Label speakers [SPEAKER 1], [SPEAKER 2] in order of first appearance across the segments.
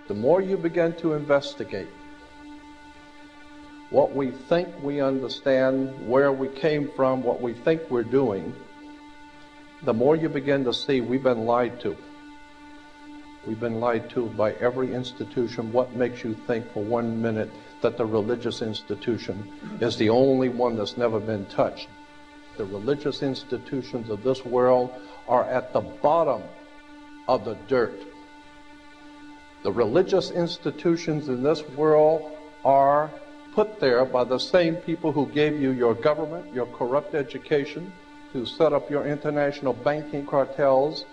[SPEAKER 1] The more you begin to investigate what we think we understand, where we came from, what we think we're doing, the more you begin to see we've been lied to. We've been lied to by every institution. What makes you think for 1 minute that the religious institution is the only one that's never been touched? The religious institutions of this world are at the bottom of the dirt. The religious institutions in this world are put there by the same people who gave you your government, your corrupt education, to set up your international banking cartels,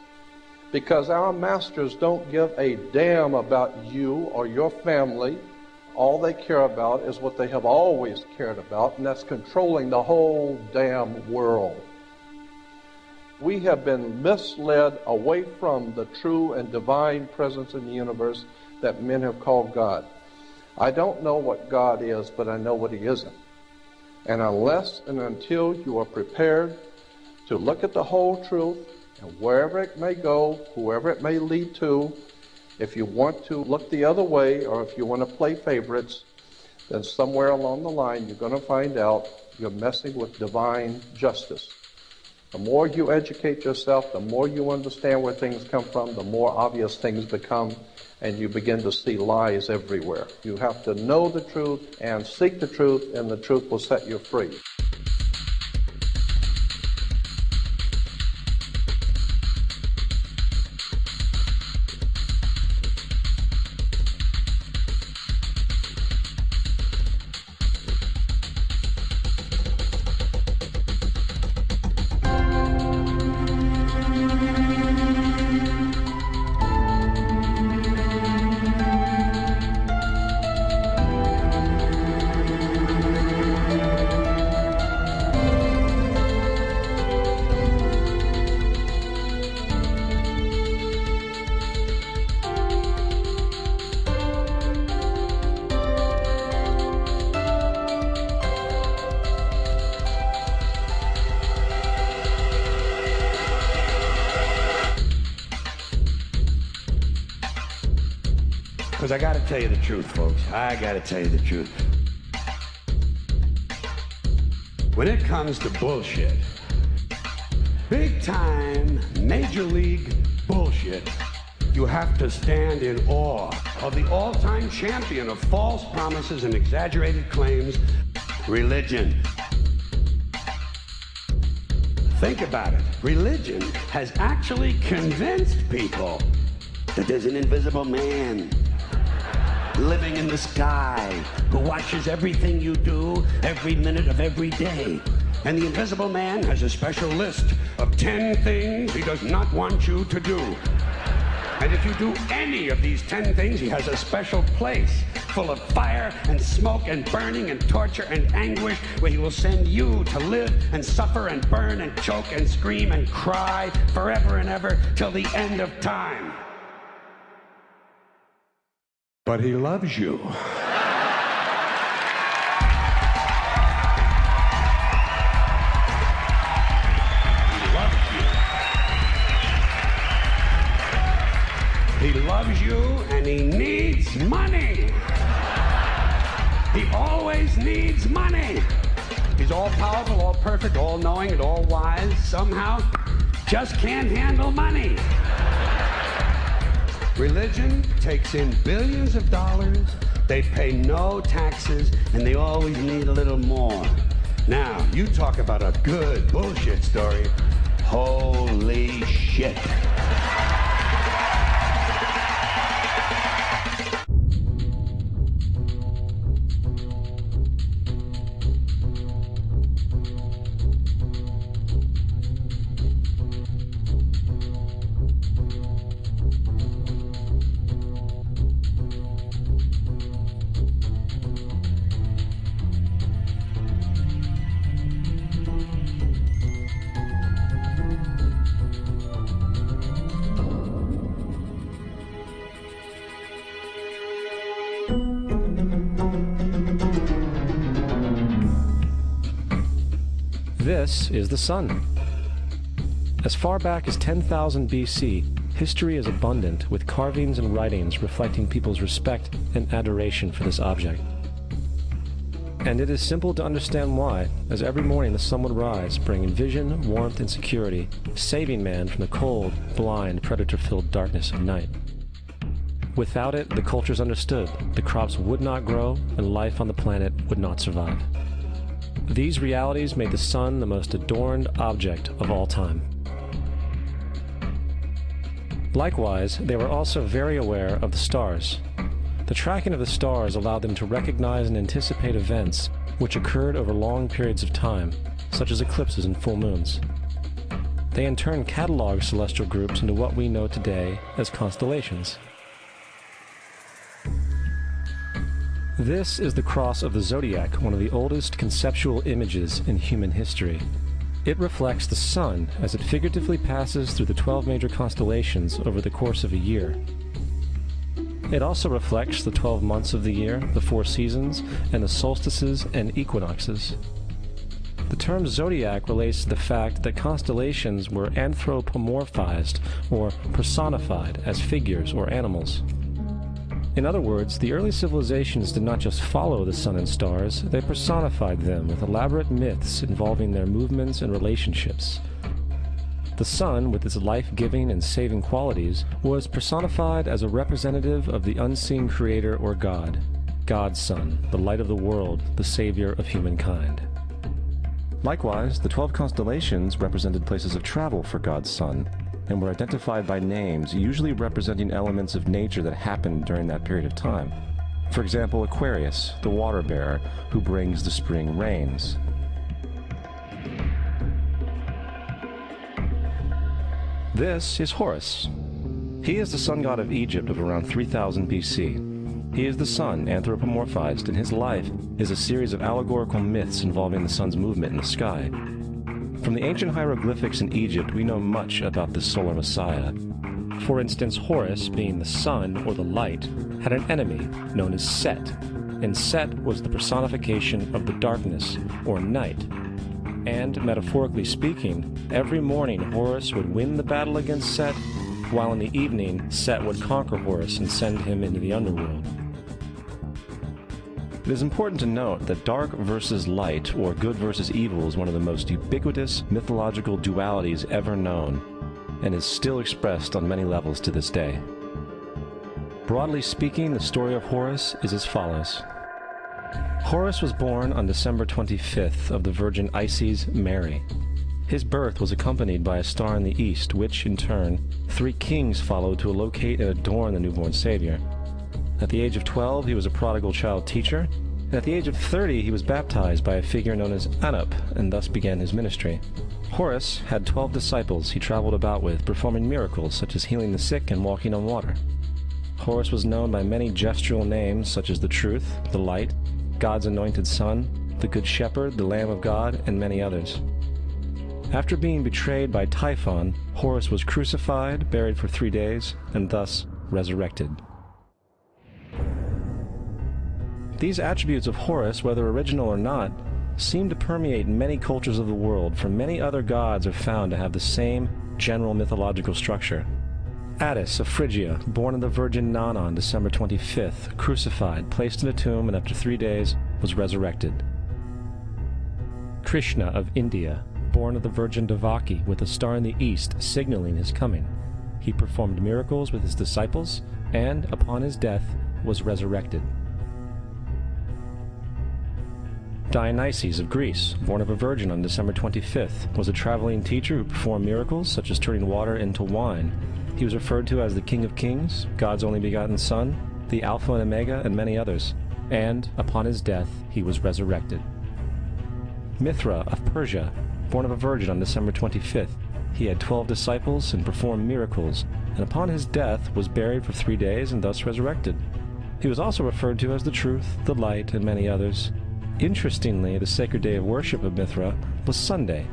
[SPEAKER 1] because our masters don't give a damn about you or your family. All they care about is what they have always cared about, and that's controlling the whole damn world. We have been misled away from the true and divine presence in the universe that men have called God. I don't know what God is, but I know what He isn't. And unless and until you are prepared to look at the whole truth, and wherever it may go, whoever it may lead to, if you want to look the other way, or if you want to play favorites, then somewhere along the line you're going to find out you're messing with divine justice. The more you educate yourself, the more you understand where things come from, the more obvious things become, and you begin to see lies everywhere. You have to know the truth and seek the truth, and the truth will set you free.
[SPEAKER 2] Because I gotta tell you the truth, folks. I gotta tell you the truth. When it comes to bullshit, big time, major league bullshit, you have to stand in awe of the all-time champion of false promises and exaggerated claims, religion. Think about it. Religion has actually convinced people that there's an invisible man living in the sky who watches everything you do every minute of every day. And the invisible man has a special list of 10 things he does not want you to do. And if you do any of these 10 things, he has a special place full of fire and smoke and burning and torture and anguish, where he will send you to live and suffer and burn and choke and scream and cry forever and ever till the end of time. But he loves you. He loves you and he needs money. He always needs money. He's all powerful, all perfect, all knowing, and all wise. Somehow, just can't handle money. Religion takes in billions of dollars. They pay no taxes, and they always need a little more. Now, you talk about a good bullshit story. Holy shit.
[SPEAKER 3] This is the sun. As far back as 10,000 BC, history is abundant with carvings and writings reflecting people's respect and adoration for this object. And it is simple to understand why, as every morning the sun would rise, bringing vision, warmth, and security, saving man from the cold, blind, predator-filled darkness of night. Without it, the cultures understood, the crops would not grow, and life on the planet would not survive. These realities made the sun the most adorned object of all time. Likewise, they were also very aware of the stars. The tracking of the stars allowed them to recognize and anticipate events which occurred over long periods of time, such as eclipses and full moons. They in turn cataloged celestial groups into what we know today as constellations. This is the cross of the zodiac, one of the oldest conceptual images in human history. It reflects the sun as it figuratively passes through the 12 major constellations over the course of a year. It also reflects the 12 months of the year, the 4 seasons, and the solstices and equinoxes. The term zodiac relates to the fact that constellations were anthropomorphized or personified as figures or animals. In other words, the early civilizations did not just follow the sun and stars, they personified them with elaborate myths involving their movements and relationships. The sun, with its life-giving and saving qualities, was personified as a representative of the unseen creator or God, God's Son, the light of the world, the savior of humankind. Likewise, the 12 constellations represented places of travel for God's Son, and were identified by names, usually representing elements of nature that happened during that period of time. For example, Aquarius, the water bearer, who brings the spring rains. This is Horus. He is the sun god of Egypt of around 3000 BC. He is the sun anthropomorphized, and his life is a series of allegorical myths involving the sun's movement in the sky. From the ancient hieroglyphics in Egypt, we know much about this solar messiah. For instance, Horus, being the sun or the light, had an enemy known as Set, and Set was the personification of the darkness or night. And, metaphorically speaking, every morning Horus would win the battle against Set, while in the evening Set would conquer Horus and send him into the underworld. It is important to note that dark versus light, or good versus evil, is one of the most ubiquitous mythological dualities ever known, and is still expressed on many levels to this day. Broadly speaking, the story of Horus is as follows. Horus was born on December 25th of the Virgin Isis Mary. His birth was accompanied by a star in the east, which, in turn, 3 kings followed to locate and adorn the newborn Savior. At the age of 12, he was a prodigal child teacher, and at the age of 30, he was baptized by a figure known as Anup, and thus began his ministry. Horus had 12 disciples he traveled about with, performing miracles such as healing the sick and walking on water. Horus was known by many gestural names such as the Truth, the Light, God's Anointed Son, the Good Shepherd, the Lamb of God, and many others. After being betrayed by Typhon, Horus was crucified, buried for 3 days, and thus resurrected. These attributes of Horus, whether original or not, seem to permeate many cultures of the world, for many other gods are found to have the same general mythological structure. Attis of Phrygia, born of the Virgin Nana on December 25th, crucified, placed in a tomb, and after 3 days was resurrected. Krishna of India, born of the Virgin Devaki, with a star in the east signaling his coming. He performed miracles with his disciples, and, upon his death, was resurrected. Dionysus of Greece, born of a virgin on December 25th, was a traveling teacher who performed miracles such as turning water into wine. He was referred to as the King of Kings, God's only begotten Son, the Alpha and Omega, and many others. And, upon his death, he was resurrected. Mithra of Persia, born of a virgin on December 25th, he had 12 disciples and performed miracles, and upon his death was buried for 3 days and thus resurrected. He was also referred to as the Truth, the Light, and many others. Interestingly, the sacred day of worship of Mithra was Sunday.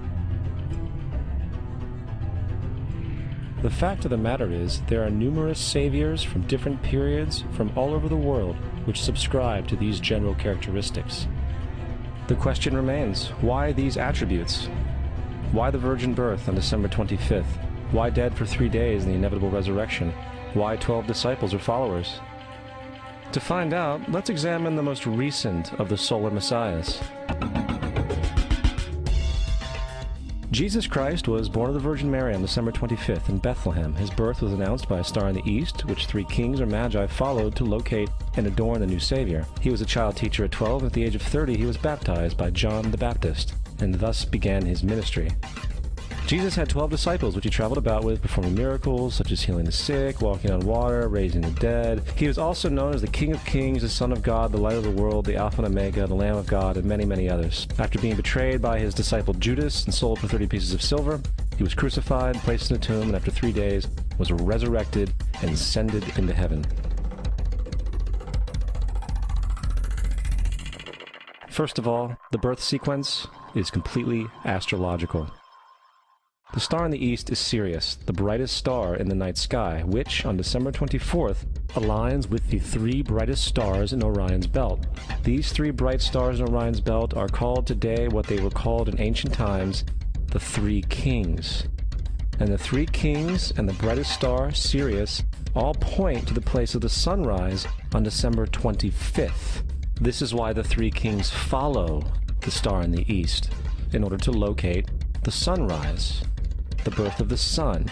[SPEAKER 3] The fact of the matter is, there are numerous saviors from different periods from all over the world which subscribe to these general characteristics. The question remains, why these attributes? Why the virgin birth on December 25th? Why dead for 3 days in the inevitable resurrection? Why 12 disciples or followers? To find out, let's examine the most recent of the solar messiahs. Jesus Christ was born of the Virgin Mary on December 25th in Bethlehem. His birth was announced by a star in the east, which 3 kings or magi followed to locate and adorn the new Savior. He was a child teacher at 12. At the age of 30, he was baptized by John the Baptist, and thus began his ministry. Jesus had 12 disciples, which he traveled about with, performing miracles such as healing the sick, walking on water, raising the dead. He was also known as the King of Kings, the Son of God, the Light of the World, the Alpha and Omega, the Lamb of God, and many, many others. After being betrayed by his disciple Judas and sold for 30 pieces of silver, he was crucified, placed in a tomb, and after 3 days was resurrected and ascended into heaven. First of all, the birth sequence is completely astrological. The star in the east is Sirius, the brightest star in the night sky, which, on December 24th, aligns with the 3 brightest stars in Orion's belt. These 3 bright stars in Orion's belt are called today what they were called in ancient times, the 3 kings. And the 3 kings and the brightest star, Sirius, all point to the place of the sunrise on December 25th. This is why the 3 kings follow the star in the east, in order to locate the sunrise, the birth of the sun.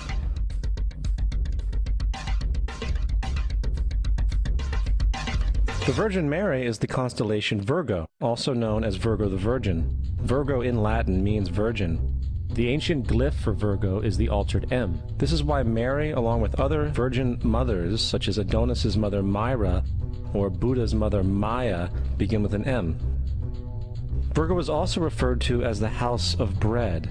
[SPEAKER 3] The Virgin Mary is the constellation Virgo, also known as Virgo the Virgin. Virgo in Latin means virgin. The ancient glyph for Virgo is the altered M. This is why Mary, along with other virgin mothers, such as Adonis's mother Myra or Buddha's mother Maya, begin with an M. Virgo is also referred to as the house of bread,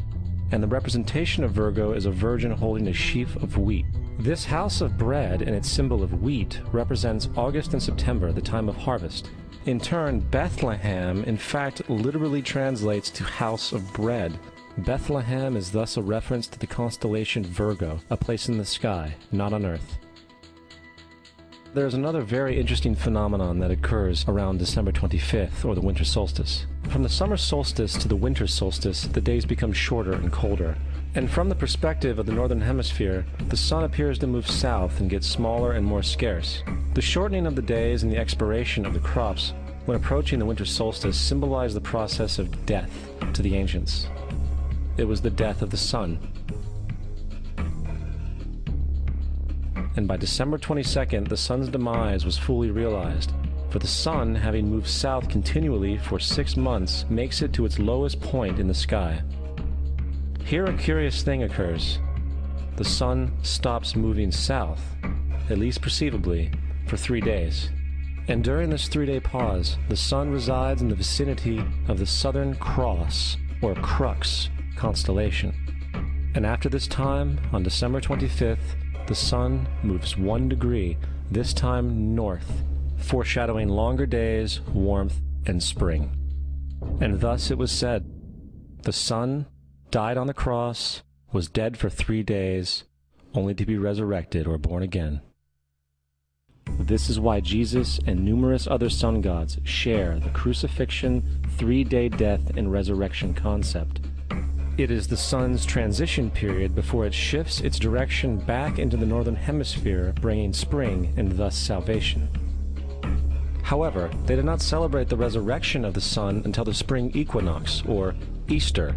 [SPEAKER 3] and the representation of Virgo is a virgin holding a sheaf of wheat. This house of bread and its symbol of wheat represents August and September, the time of harvest. In turn, Bethlehem, in fact, literally translates to house of bread. Bethlehem is thus a reference to the constellation Virgo, a place in the sky, not on earth. There is another very interesting phenomenon that occurs around December 25th, or the winter solstice. From the summer solstice to the winter solstice, the days become shorter and colder. And from the perspective of the northern hemisphere, the sun appears to move south and get smaller and more scarce. The shortening of the days and the expiration of the crops when approaching the winter solstice symbolize the process of death to the ancients. It was the death of the sun. And by December 22nd, the sun's demise was fully realized, for the sun, having moved south continually for 6 months, makes it to its lowest point in the sky. Here a curious thing occurs. The sun stops moving south, at least perceivably, for 3 days. And during this 3-day pause, the sun resides in the vicinity of the Southern Cross, or Crux, constellation. And after this time, on December 25th, the sun moves 1 degree, this time north, foreshadowing longer days, warmth, and spring. And thus it was said, the sun died on the cross, was dead for 3 days, only to be resurrected or born again. This is why Jesus and numerous other sun gods share the crucifixion, 3-day death, and resurrection concept. It is the sun's transition period before it shifts its direction back into the northern hemisphere, bringing spring and thus salvation. However, they did not celebrate the resurrection of the sun until the spring equinox, or Easter.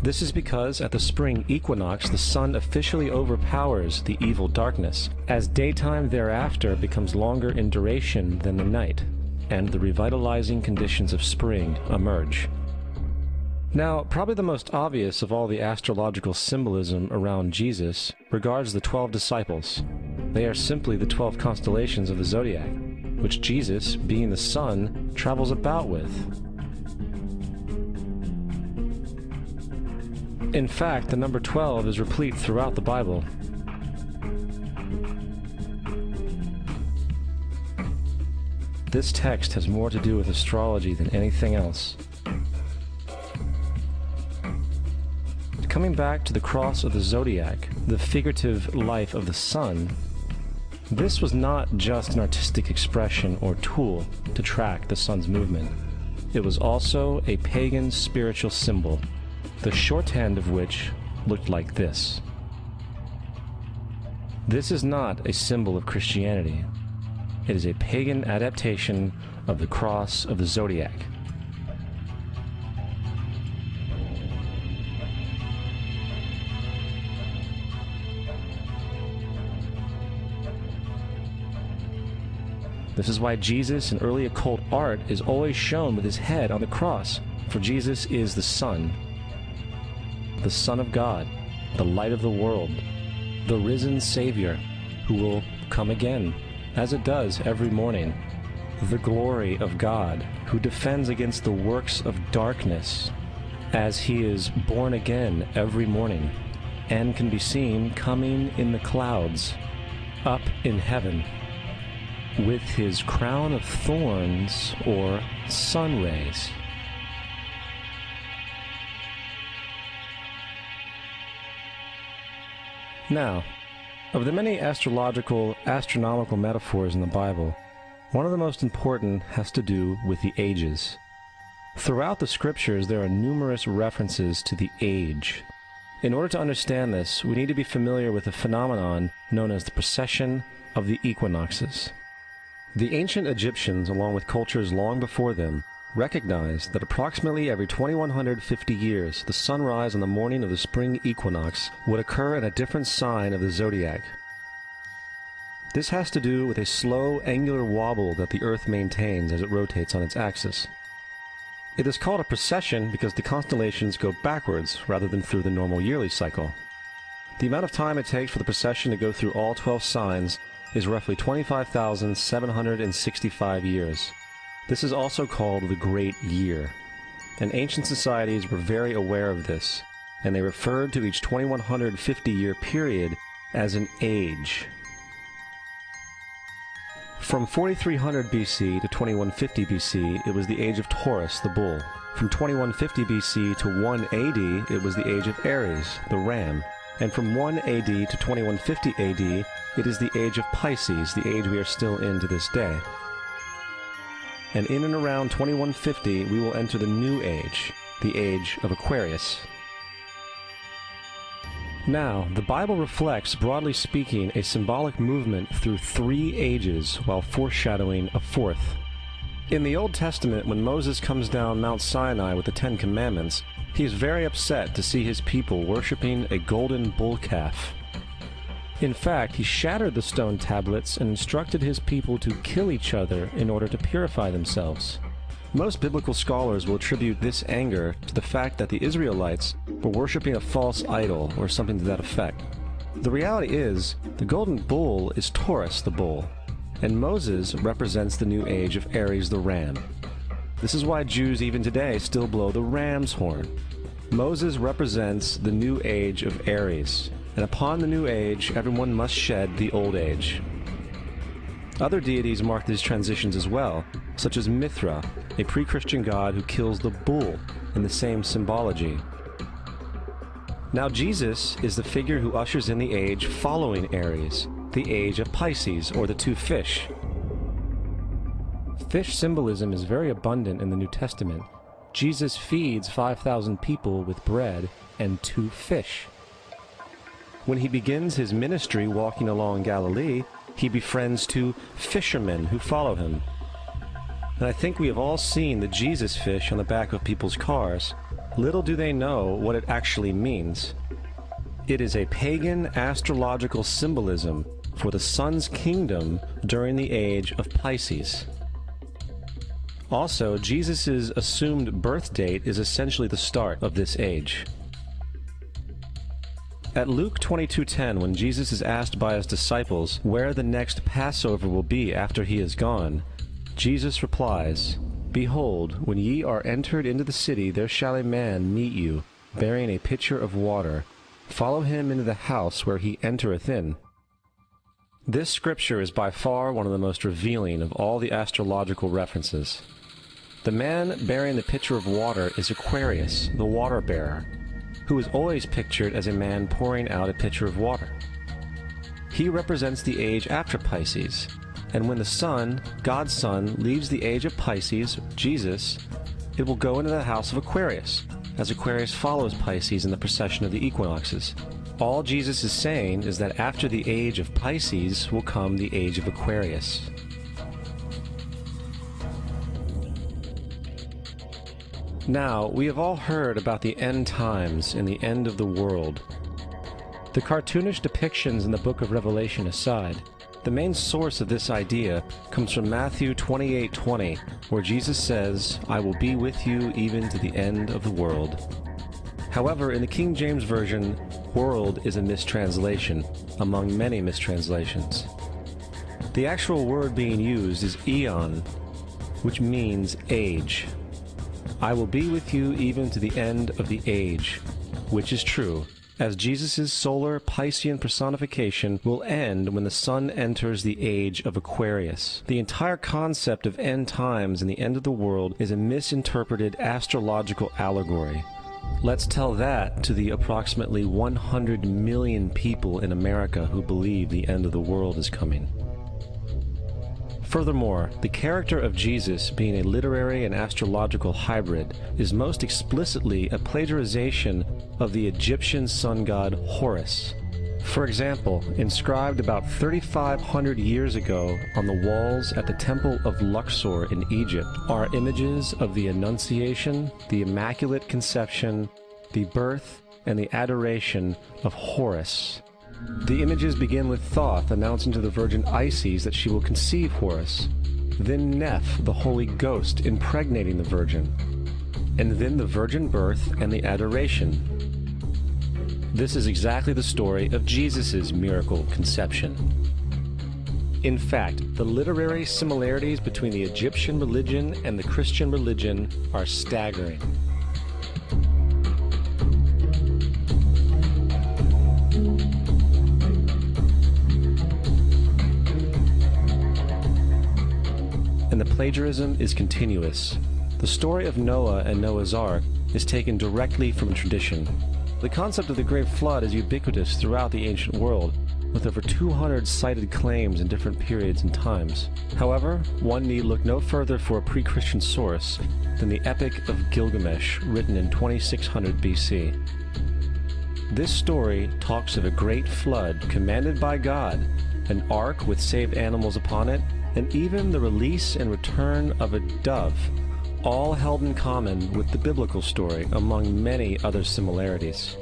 [SPEAKER 3] This is because at the spring equinox the sun officially overpowers the evil darkness, as daytime thereafter becomes longer in duration than the night, and the revitalizing conditions of spring emerge. Now, probably the most obvious of all the astrological symbolism around Jesus regards the 12 disciples. They are simply the 12 constellations of the zodiac, which Jesus, being the sun, travels about with. In fact, the number 12 is replete throughout the Bible. This text has more to do with astrology than anything else. Coming back to the cross of the zodiac, the figurative life of the sun, this was not just an artistic expression or tool to track the sun's movement. It was also a pagan spiritual symbol, the shorthand of which looked like this. This is not a symbol of Christianity. It is a pagan adaptation of the cross of the zodiac. This is why Jesus in early occult art is always shown with his head on the cross, for Jesus is the Son of God, the light of the world, the risen Savior, who will come again, as it does every morning, the glory of God, who defends against the works of darkness, as he is born again every morning, and can be seen coming in the clouds, up in heaven, with his crown of thorns or sun rays. Now, of the many astronomical metaphors in the Bible, one of the most important has to do with the ages. Throughout the scriptures, there are numerous references to the age. In order to understand this, we need to be familiar with a phenomenon known as the precession of the equinoxes. The ancient Egyptians, along with cultures long before them, recognized that approximately every 2150 years, the sunrise on the morning of the spring equinox would occur in a different sign of the zodiac. This has to do with a slow, angular wobble that the Earth maintains as it rotates on its axis. It is called a precession because the constellations go backwards rather than through the normal yearly cycle. The amount of time it takes for the precession to go through all 12 signs is roughly 25,765 years. This is also called the Great Year, and ancient societies were very aware of this, and they referred to each 2150-year period as an age. From 4300 BC to 2150 BC, it was the age of Taurus, the bull. From 2150 BC to 1 AD, it was the age of Aries, the ram. And from 1 AD to 2150 AD, it is the age of Pisces, the age we are still in to this day. And in and around 2150, we will enter the new age, the age of Aquarius. Now, the Bible reflects, broadly speaking, a symbolic movement through 3 ages while foreshadowing a 4th. In the Old Testament, when Moses comes down Mount Sinai with the 10 Commandments, he is very upset to see his people worshiping a golden bull calf. In fact, he shattered the stone tablets and instructed his people to kill each other in order to purify themselves. Most biblical scholars will attribute this anger to the fact that the Israelites were worshiping a false idol or something to that effect. The reality is, the golden bull is Taurus the bull, and Moses represents the new age of Aries the ram. This is why Jews even today still blow the ram's horn. Moses represents the new age of Aries, and upon the new age, everyone must shed the old age. Other deities mark these transitions as well, such as Mithra, a pre-Christian god who kills the bull in the same symbology. Now Jesus is the figure who ushers in the age following Aries, the age of Pisces, or the 2 fish. Fish symbolism is very abundant in the New Testament. Jesus feeds 5,000 people with bread and 2 fish. When he begins his ministry walking along Galilee, he befriends 2 fishermen who follow him. And I think we have all seen the Jesus fish on the back of people's cars. Little do they know what it actually means. It is a pagan astrological symbolism for the sun's kingdom during the age of Pisces. Also, Jesus' assumed birth date is essentially the start of this age. At Luke 22:10, when Jesus is asked by his disciples where the next Passover will be after he is gone, Jesus replies, "Behold, when ye are entered into the city, there shall a man meet you, bearing a pitcher of water. Follow him into the house where he entereth in." This scripture is by far one of the most revealing of all the astrological references. The man bearing the pitcher of water is Aquarius, the water bearer, who is always pictured as a man pouring out a pitcher of water. He represents the age after Pisces, and when the sun, God's Son, leaves the age of Pisces, Jesus, it will go into the house of Aquarius, as Aquarius follows Pisces in the precession of the equinoxes. All Jesus is saying is that after the age of Pisces will come the age of Aquarius. Now, we have all heard about the end times and the end of the world. The cartoonish depictions in the book of Revelation aside, the main source of this idea comes from Matthew 28:20, where Jesus says, "I will be with you even to the end of the world." However, in the King James Version, world is a mistranslation, among many mistranslations. The actual word being used is eon, which means age. I will be with you even to the end of the age, which is true, as Jesus' solar Piscean personification will end when the sun enters the age of Aquarius. The entire concept of end times and the end of the world is a misinterpreted astrological allegory. Let's tell that to the approximately 100 million people in America who believe the end of the world is coming. Furthermore, the character of Jesus being a literary and astrological hybrid is most explicitly a plagiarization of the Egyptian sun god Horus. For example, inscribed about 3,500 years ago on the walls at the Temple of Luxor in Egypt are images of the Annunciation, the Immaculate Conception, the birth, and the adoration of Horus. The images begin with Thoth announcing to the Virgin Isis that she will conceive Horus, then Neph, the Holy Ghost, impregnating the Virgin, and then the virgin birth and the adoration. This is exactly the story of Jesus' miracle conception. In fact, the literary similarities between the Egyptian religion and the Christian religion are staggering. And the plagiarism is continuous. The story of Noah and Noah's Ark is taken directly from tradition. The concept of the Great Flood is ubiquitous throughout the ancient world, with over 200 cited claims in different periods and times. However, one need look no further for a pre-Christian source than the Epic of Gilgamesh, written in 2600 BC. This story talks of a great flood commanded by God, an ark with saved animals upon it, and even the release and return of a dove, all held in common with the biblical story, among many other similarities.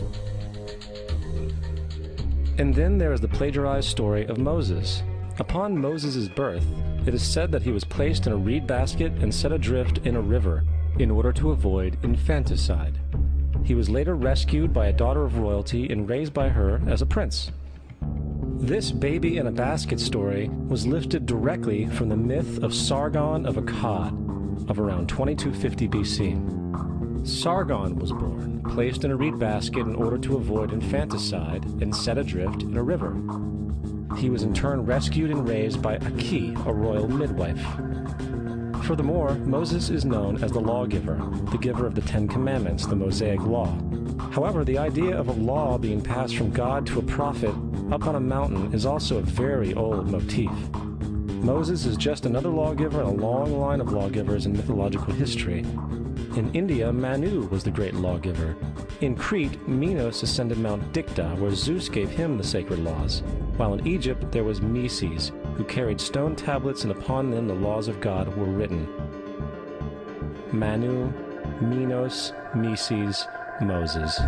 [SPEAKER 3] And then there is the plagiarized story of Moses. Upon Moses' birth, it is said that he was placed in a reed basket and set adrift in a river in order to avoid infanticide. He was later rescued by a daughter of royalty and raised by her as a prince. This baby in a basket story was lifted directly from the myth of Sargon of Akkad of around 2250 BC. Sargon was born, placed in a reed basket in order to avoid infanticide, and set adrift in a river. He was in turn rescued and raised by Aki, a royal midwife. Furthermore, Moses is known as the lawgiver, the giver of the Ten Commandments, the Mosaic Law. However, the idea of a law being passed from God to a prophet up on a mountain is also a very old motif. Moses is just another lawgiver in a long line of lawgivers in mythological history. In India, Manu was the great lawgiver. In Crete, Minos ascended Mount Dicta, where Zeus gave him the sacred laws, while in Egypt there was Meses, who carried stone tablets and upon them the laws of God were written. Manu, Minos, Meses, Moses.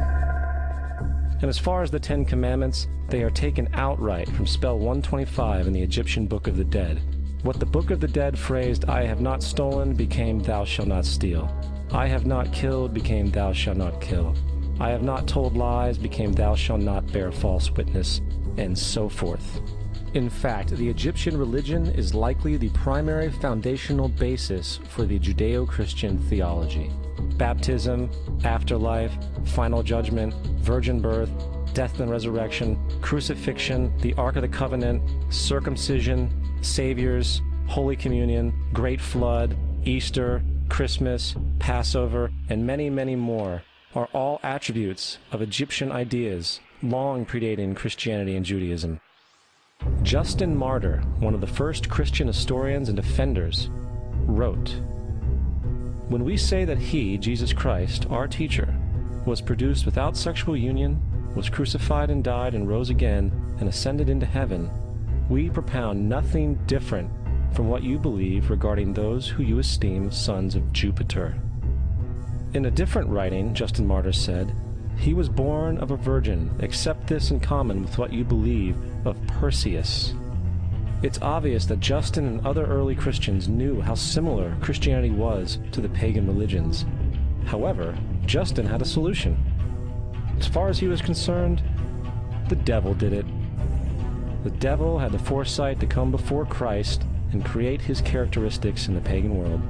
[SPEAKER 3] And as far as the Ten Commandments, they are taken outright from spell 125 in the Egyptian Book of the Dead. What the Book of the Dead phrased, "I have not stolen," became "thou shalt not steal." "I have not killed," became "thou shalt not kill." "I have not told lies," became "thou shalt not bear false witness," and so forth. In fact, the Egyptian religion is likely the primary foundational basis for the Judeo-Christian theology. Baptism, afterlife, final judgment, virgin birth, death and resurrection, crucifixion, the Ark of the Covenant, circumcision, saviors, Holy Communion, Great Flood, Easter, Christmas, Passover, and many, many more are all attributes of Egyptian ideas long predating Christianity and Judaism. Justin Martyr, one of the first Christian historians and defenders, wrote, "When we say that he, Jesus Christ, our teacher, was produced without sexual union, was crucified and died and rose again and ascended into heaven, we propound nothing different from what you believe regarding those who you esteem sons of Jupiter. In a different writing, Justin Martyr said, "He was born of a virgin, except this in common with what you believe of Perseus." It's obvious that Justin and other early Christians knew how similar Christianity was to the pagan religions. However, Justin had a solution. As far as he was concerned, the devil did it. The devil had the foresight to come before Christ and create his characteristics in the pagan world.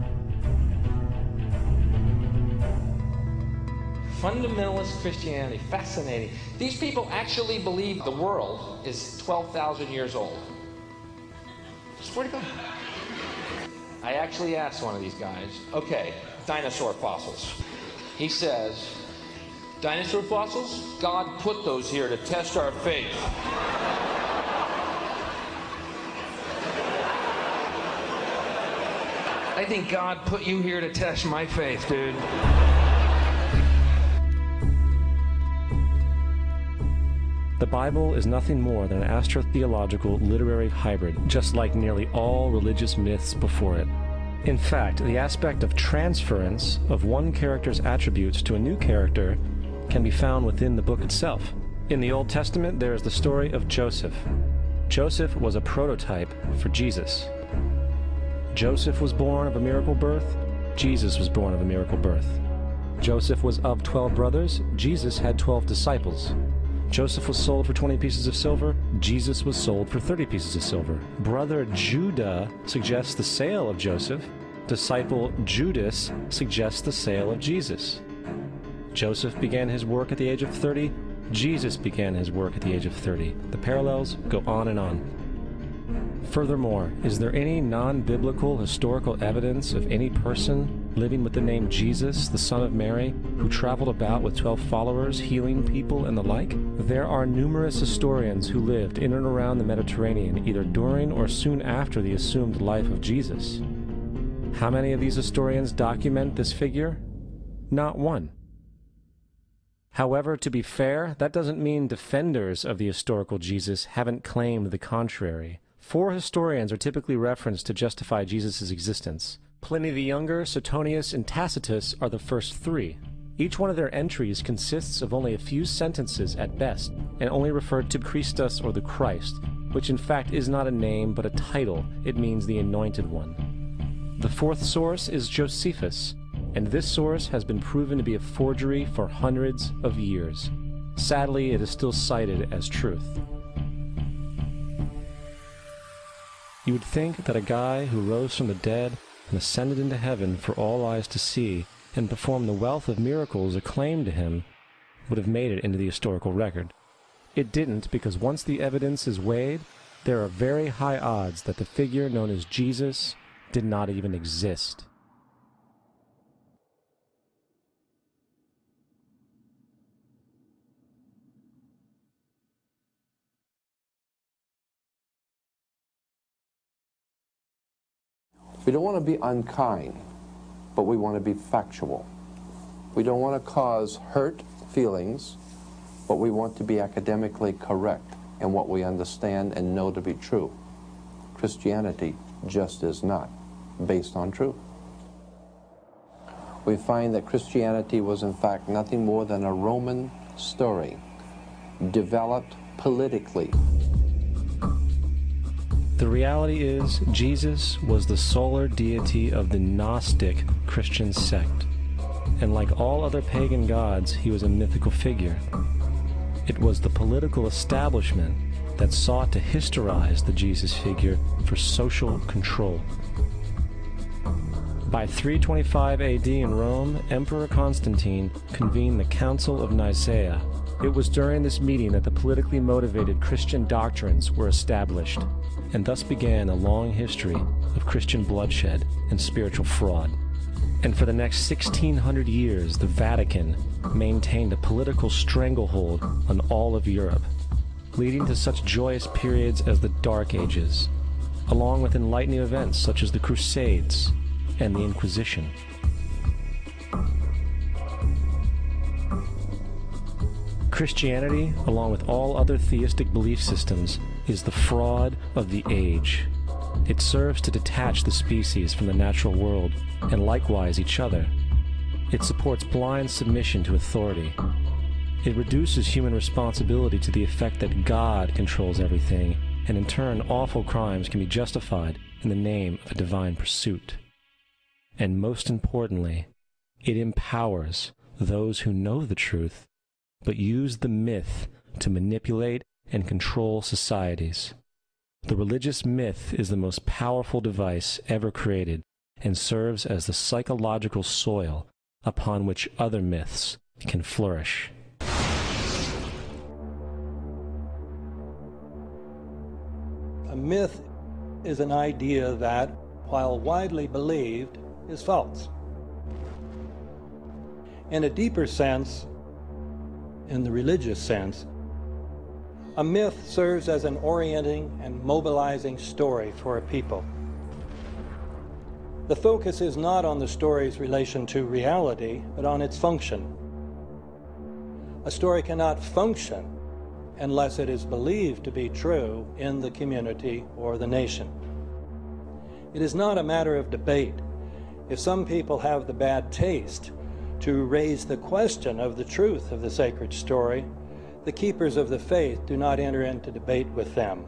[SPEAKER 4] Fundamentalist Christianity, fascinating. These people actually believe the world is 12,000 years old. Swear to God. I actually asked one of these guys, okay, dinosaur fossils. He says, dinosaur fossils? God put those here to test our faith. I think God put you here to test my faith, dude.
[SPEAKER 3] The Bible is nothing more than an astrotheological literary hybrid, just like nearly all religious myths before it. In fact, the aspect of transference of one character's attributes to a new character can be found within the book itself. In the Old Testament, there is the story of Joseph. Joseph was a prototype for Jesus. Joseph was born of a miracle birth. Jesus was born of a miracle birth. Joseph was of 12 brothers. Jesus had 12 disciples. Joseph was sold for 20 pieces of silver. Jesus was sold for 30 pieces of silver. Brother Judah suggests the sale of Joseph. Disciple Judas suggests the sale of Jesus. Joseph began his work at the age of 30. Jesus began his work at the age of 30. The parallels go on and on. Furthermore, is there any non-biblical historical evidence of any person living with the name Jesus, the son of Mary, who traveled about with 12 followers, healing people and the like? There are numerous historians who lived in and around the Mediterranean, either during or soon after the assumed life of Jesus. How many of these historians document this figure? Not one. However, to be fair, that doesn't mean defenders of the historical Jesus haven't claimed the contrary. 4 historians are typically referenced to justify Jesus' existence. Pliny the Younger, Suetonius, and Tacitus are the first 3. Each one of their entries consists of only a few sentences at best, and only refer to Christus or the Christ, which in fact is not a name but a title. It means the Anointed One. The 4th source is Josephus, and this source has been proven to be a forgery for hundreds of years. Sadly, it is still cited as truth. You would think that a guy who rose from the dead and ascended into heaven for all eyes to see and performed the wealth of miracles acclaimed to him would have made it into the historical record. It didn't, because once the evidence is weighed, there are very high odds that the figure known as Jesus did not even exist.
[SPEAKER 1] We don't want to be unkind, but we want to be factual. We don't want to cause hurt feelings, but we want to be academically correct in what we understand and know to be true. Christianity just is not based on truth. We find that Christianity was in fact nothing more than a Roman story, developed politically.
[SPEAKER 3] The reality is, Jesus was the solar deity of the Gnostic Christian sect, and like all other pagan gods, he was a mythical figure. It was the political establishment that sought to historize the Jesus figure for social control. By 325 AD in Rome, Emperor Constantine convened the Council of Nicaea. It was during this meeting that the politically motivated Christian doctrines were established, and thus began a long history of Christian bloodshed and spiritual fraud. And for the next 1600 years, the Vatican maintained a political stranglehold on all of Europe, leading to such joyous periods as the Dark Ages, along with enlightening events such as the Crusades and the Inquisition. Christianity, along with all other theistic belief systems, is the fraud of the age. It serves to detach the species from the natural world, and likewise each other. It supports blind submission to authority. It reduces human responsibility to the effect that God controls everything, and in turn awful crimes can be justified in the name of a divine pursuit. And most importantly, it empowers those who know the truth, but use the myth to manipulate and control societies. The religious myth is the most powerful device ever created and serves as the psychological soil upon which other myths can flourish.
[SPEAKER 5] A myth is an idea that, while widely believed, is false. In a deeper sense, in the religious sense, a myth serves as an orienting and mobilizing story for a people. The focus is not on the story's relation to reality, but on its function. A story cannot function unless it is believed to be true in the community or the nation. It is not a matter of debate. If some people have the bad taste to raise the question of the truth of the sacred story, the keepers of the faith do not enter into debate with them.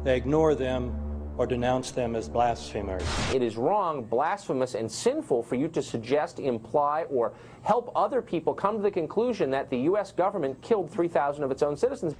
[SPEAKER 5] They ignore them or denounce them as blasphemers.
[SPEAKER 6] It is wrong, blasphemous, and sinful for you to suggest, imply, or help other people come to the conclusion that the U.S. government killed 3,000 of its own citizens.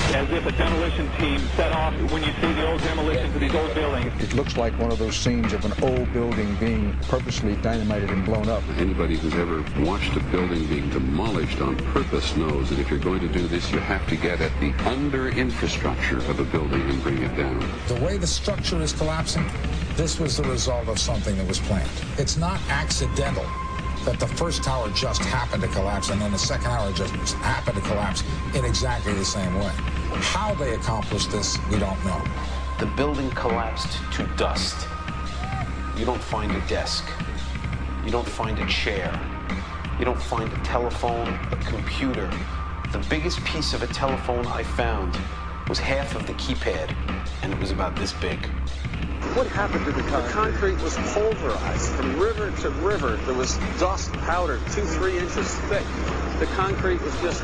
[SPEAKER 7] As if a demolition team set off when you see the old demolitions of these old buildings.
[SPEAKER 8] It looks like one of those scenes of an old building being purposely dynamited and blown up.
[SPEAKER 9] Anybody who's ever watched a building being demolished on purpose knows that if you're going to do this, you have to get at the under-infrastructure of a building and bring it down.
[SPEAKER 10] The way the structure is collapsing, this was the result of something that was planned. It's not accidental that the first tower just happened to collapse and then the second tower just happened to collapse in exactly the same way. How they accomplished this, we don't know.
[SPEAKER 11] The building collapsed to dust. You don't find a desk. You don't find a chair. You don't find a telephone, a computer. The biggest piece of a telephone I found was half of the keypad, and it was about this big.
[SPEAKER 12] What happened to the concrete? The concrete was pulverized from river to river. There was dust powder 2-3 inches thick. The concrete was just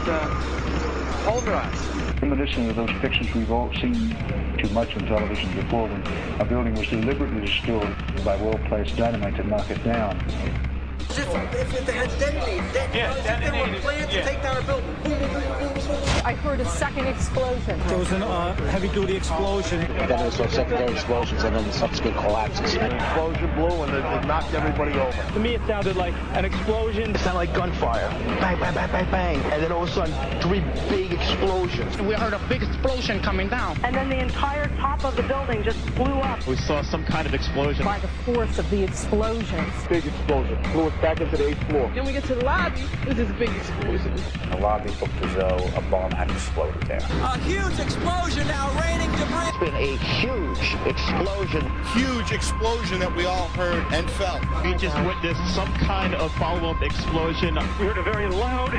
[SPEAKER 12] pulverized.
[SPEAKER 13] Reminiscent of those pictures we've all seen too much on television before, when a building was deliberately destroyed by well-placed dynamite to knock it down.
[SPEAKER 14] If they had detonated, they were planned to take down a building. Boom, boom, boom, boom, boom.
[SPEAKER 15] I heard a second explosion.
[SPEAKER 16] There was a heavy-duty explosion.
[SPEAKER 17] Then there was secondary explosions and then subsequent collapses.
[SPEAKER 18] An explosion blew and it knocked everybody over.
[SPEAKER 19] To me, it sounded like an explosion.
[SPEAKER 18] It sounded like gunfire. Bang, bang, bang, bang, bang. And then all of a sudden, 3 big explosions.
[SPEAKER 20] We heard a big explosion coming down.
[SPEAKER 15] And then the entire top of the building just blew up.
[SPEAKER 19] We saw some kind of explosion.
[SPEAKER 15] By the force of the explosion.
[SPEAKER 18] Big explosion. Blew us back into the 8th floor.
[SPEAKER 20] Then we get to the lobby. This is a big explosion.
[SPEAKER 21] The lobby looked as though a bomb had exploded there.
[SPEAKER 14] A huge explosion now raining debris.
[SPEAKER 21] It's been a huge explosion.
[SPEAKER 22] Huge explosion that we all heard and felt.
[SPEAKER 19] We just witnessed some kind of follow-up explosion.
[SPEAKER 23] We heard a very loud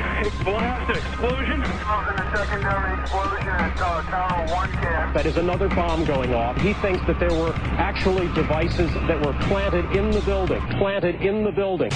[SPEAKER 23] blast explosion.
[SPEAKER 24] A secondary explosion at Tower 1 camp.
[SPEAKER 19] That is another bomb going off. He thinks that there were actually devices that were planted in the building. Planted in the building.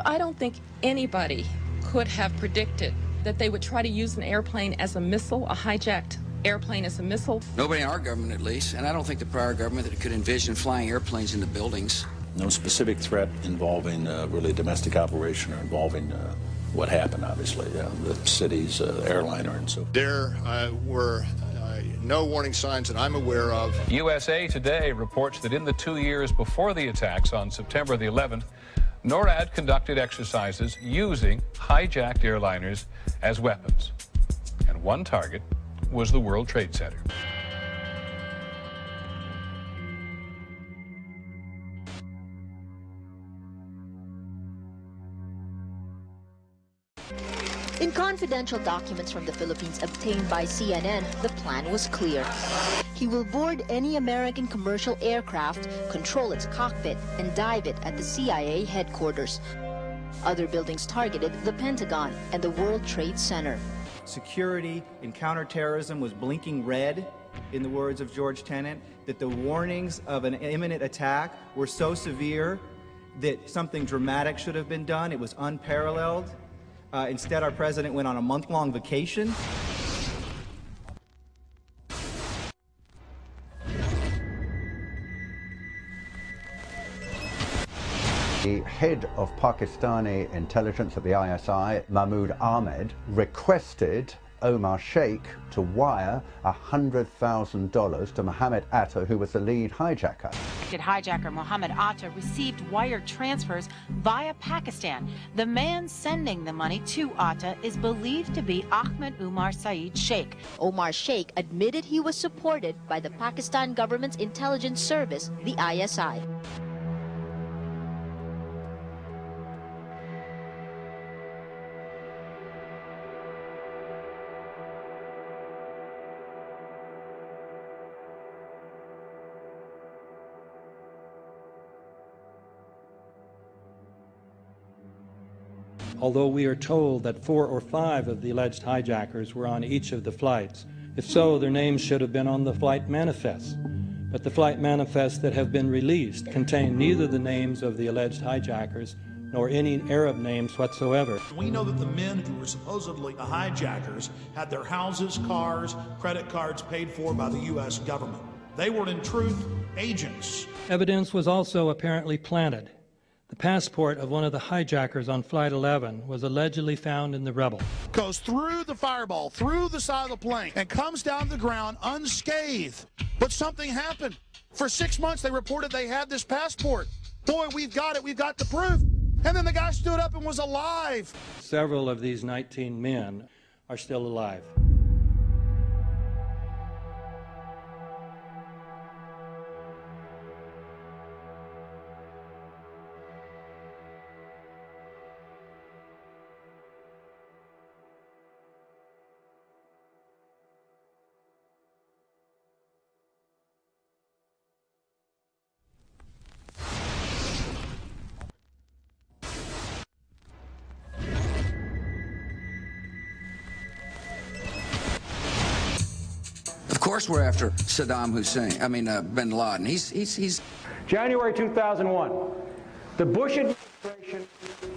[SPEAKER 1] I don't think anybody could have predicted that they would try to use an airplane as a missile, a hijacked airplane as a missile.
[SPEAKER 2] Nobody in our government, at least, and I don't think the prior government that could envision flying airplanes into buildings.
[SPEAKER 3] No specific threat involving really domestic operation or involving what happened, obviously, the city's airliner and so.
[SPEAKER 22] There were no warning signs that I'm aware of.
[SPEAKER 4] USA Today reports that in the 2 years before the attacks on September the 11th, NORAD conducted exercises using hijacked airliners as weapons. And one target was the World Trade Center.
[SPEAKER 25] In confidential documents from the Philippines obtained by CNN, the plan was clear. He will board any American commercial aircraft, control its cockpit, and dive it at the CIA headquarters. Other buildings targeted the Pentagon and the World Trade Center.
[SPEAKER 26] Security and counterterrorism was blinking red, in the words of George Tenet, that the warnings of an imminent attack were so severe that something dramatic should have been done. It was unparalleled. Instead, our president went on a month-long vacation.
[SPEAKER 27] The head of Pakistani intelligence at the ISI, Mahmoud Ahmed, requested Omar Sheikh to wire $100,000 to Mohammed Atta, who was the lead hijacker.
[SPEAKER 28] Hijacker Mohammed Atta received wire transfers via Pakistan. The man sending the money to Atta is believed to be Ahmed Umar Saeed Sheikh.
[SPEAKER 25] Omar Sheikh admitted he was supported by the Pakistan government's intelligence service, the ISI.
[SPEAKER 5] Although we are told that 4 or 5 of the alleged hijackers were on each of the flights. If so, their names should have been on the flight manifests. But the flight manifests that have been released contain neither the names of the alleged hijackers nor any Arab names whatsoever.
[SPEAKER 29] We know that the men who were supposedly the hijackers had their houses, cars, credit cards paid for by the U.S. government. They were, in truth, agents.
[SPEAKER 5] Evidence was also apparently planted. The passport of one of the hijackers on Flight 11 was allegedly found in the Rebel.
[SPEAKER 22] Goes through the fireball, through the side of the plane, and comes down to the ground unscathed. But something happened. For 6 months, they reported they had this passport. Boy, we've got it. We've got the proof. And then the guy stood up and was alive.
[SPEAKER 5] Several of these 19 men are still alive.
[SPEAKER 2] Of course we're after Saddam Hussein, bin Laden. He's
[SPEAKER 19] January 2001, the Bush administration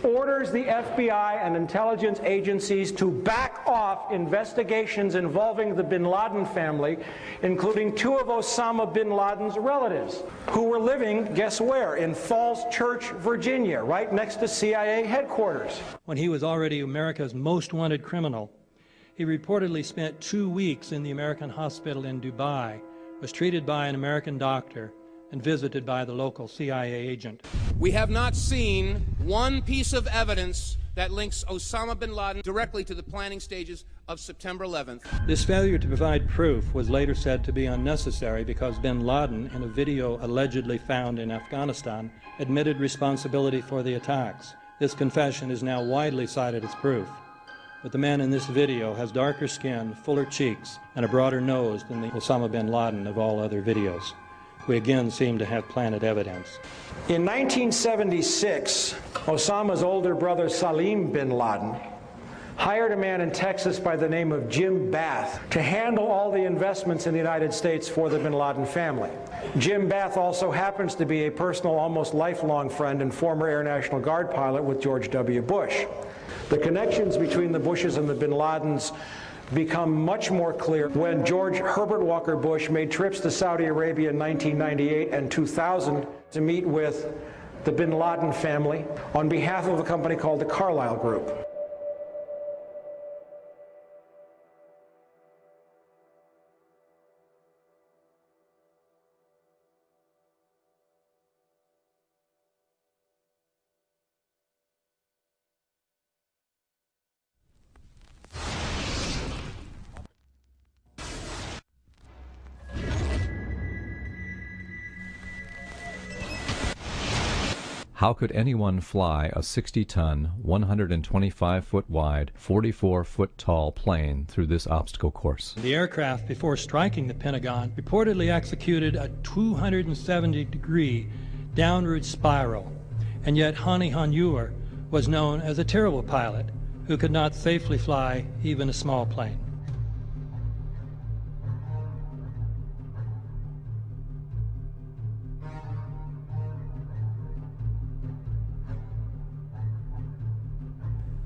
[SPEAKER 19] orders the FBI and intelligence agencies to back off investigations involving the bin Laden family, including 2 of Osama bin Laden's relatives, who were living, guess where, in Falls Church, Virginia, right next to CIA headquarters.
[SPEAKER 5] When he was already America's most wanted criminal, he reportedly spent 2 weeks in the American hospital in Dubai, was treated by an American doctor, and visited by the local CIA agent.
[SPEAKER 30] We have not seen one piece of evidence that links Osama bin Laden directly to the planning stages of September 11th.
[SPEAKER 5] This failure to provide proof was later said to be unnecessary because bin Laden, in a video allegedly found in Afghanistan, admitted responsibility for the attacks. This confession is now widely cited as proof. But the man in this video has darker skin, fuller cheeks, and a broader nose than the Osama bin Laden of all other videos. We again seem to have planted evidence.
[SPEAKER 19] In 1976, Osama's older brother Salim bin Laden hired a man in Texas by the name of Jim Bath to handle all the investments in the United States for the bin Laden family. Jim Bath also happens to be a personal, almost lifelong friend and former Air National Guard pilot with George W. Bush. The connections between the Bushes and the bin Ladens become much more clear when George Herbert Walker Bush made trips to Saudi Arabia in 1998 and 2000 to meet with the bin Laden family on behalf of a company called the Carlyle Group.
[SPEAKER 6] How could anyone fly a 60-ton, 125-foot wide, 44-foot tall plane through this obstacle course?
[SPEAKER 5] The aircraft, before striking the Pentagon, reportedly executed a 270-degree downward spiral, and yet Hani Hanjour was known as a terrible pilot who could not safely fly even a small plane.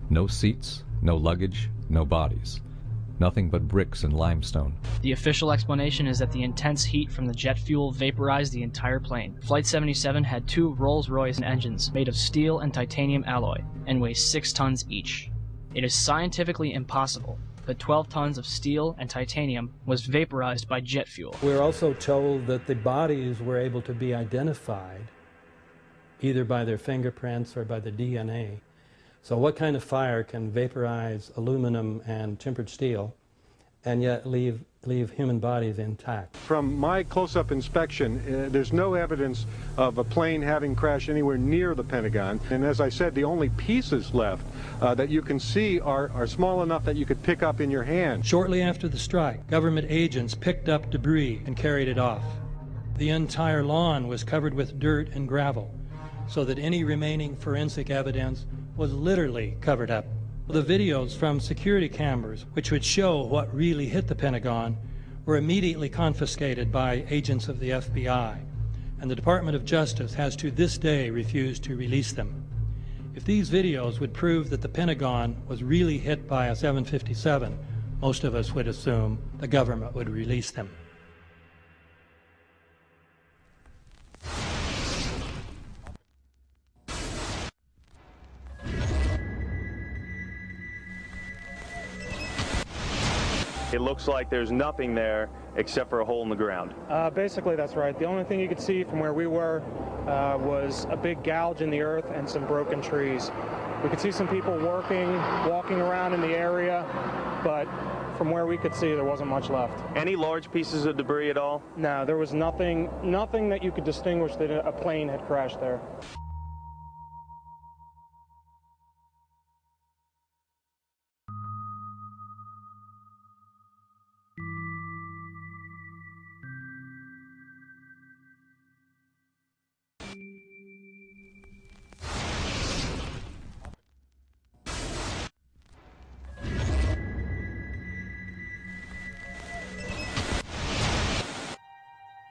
[SPEAKER 6] No seats, no luggage, no bodies. Nothing but bricks and limestone.
[SPEAKER 7] The official explanation is that the intense heat from the jet fuel vaporized the entire plane. Flight 77 had 2 Rolls-Royce engines made of steel and titanium alloy and weigh 6 tons each. It is scientifically impossible that 12 tons of steel and titanium was vaporized by jet fuel.
[SPEAKER 5] We're also told that the bodies were able to be identified either by their fingerprints or by the DNA. So what kind of fire can vaporize aluminum and tempered steel and yet leave human bodies intact?
[SPEAKER 8] From my close-up inspection, there's no evidence of a plane having crashed anywhere near the Pentagon. And as I said, the only pieces left that you can see are small enough that you could pick up in your hand.
[SPEAKER 5] Shortly after the strike, government agents picked up debris and carried it off. The entire lawn was covered with dirt and gravel, so that any remaining forensic evidence was literally covered up. The videos from security cameras, which would show what really hit the Pentagon, were immediately confiscated by agents of the FBI, and the Department of Justice has to this day refused to release them. If these videos would prove that the Pentagon was really hit by a 757, most of us would assume the government would release them.
[SPEAKER 9] It looks like there's nothing there except for a hole in the ground.
[SPEAKER 10] Basically, that's right. The only thing you could see from where we were was a big gouge in the earth and some broken trees. We could see some people walking around in the area, but from where we could see, there wasn't much left.
[SPEAKER 9] Any large pieces of debris at all?
[SPEAKER 10] No, there was nothing that you could distinguish that a plane had crashed there.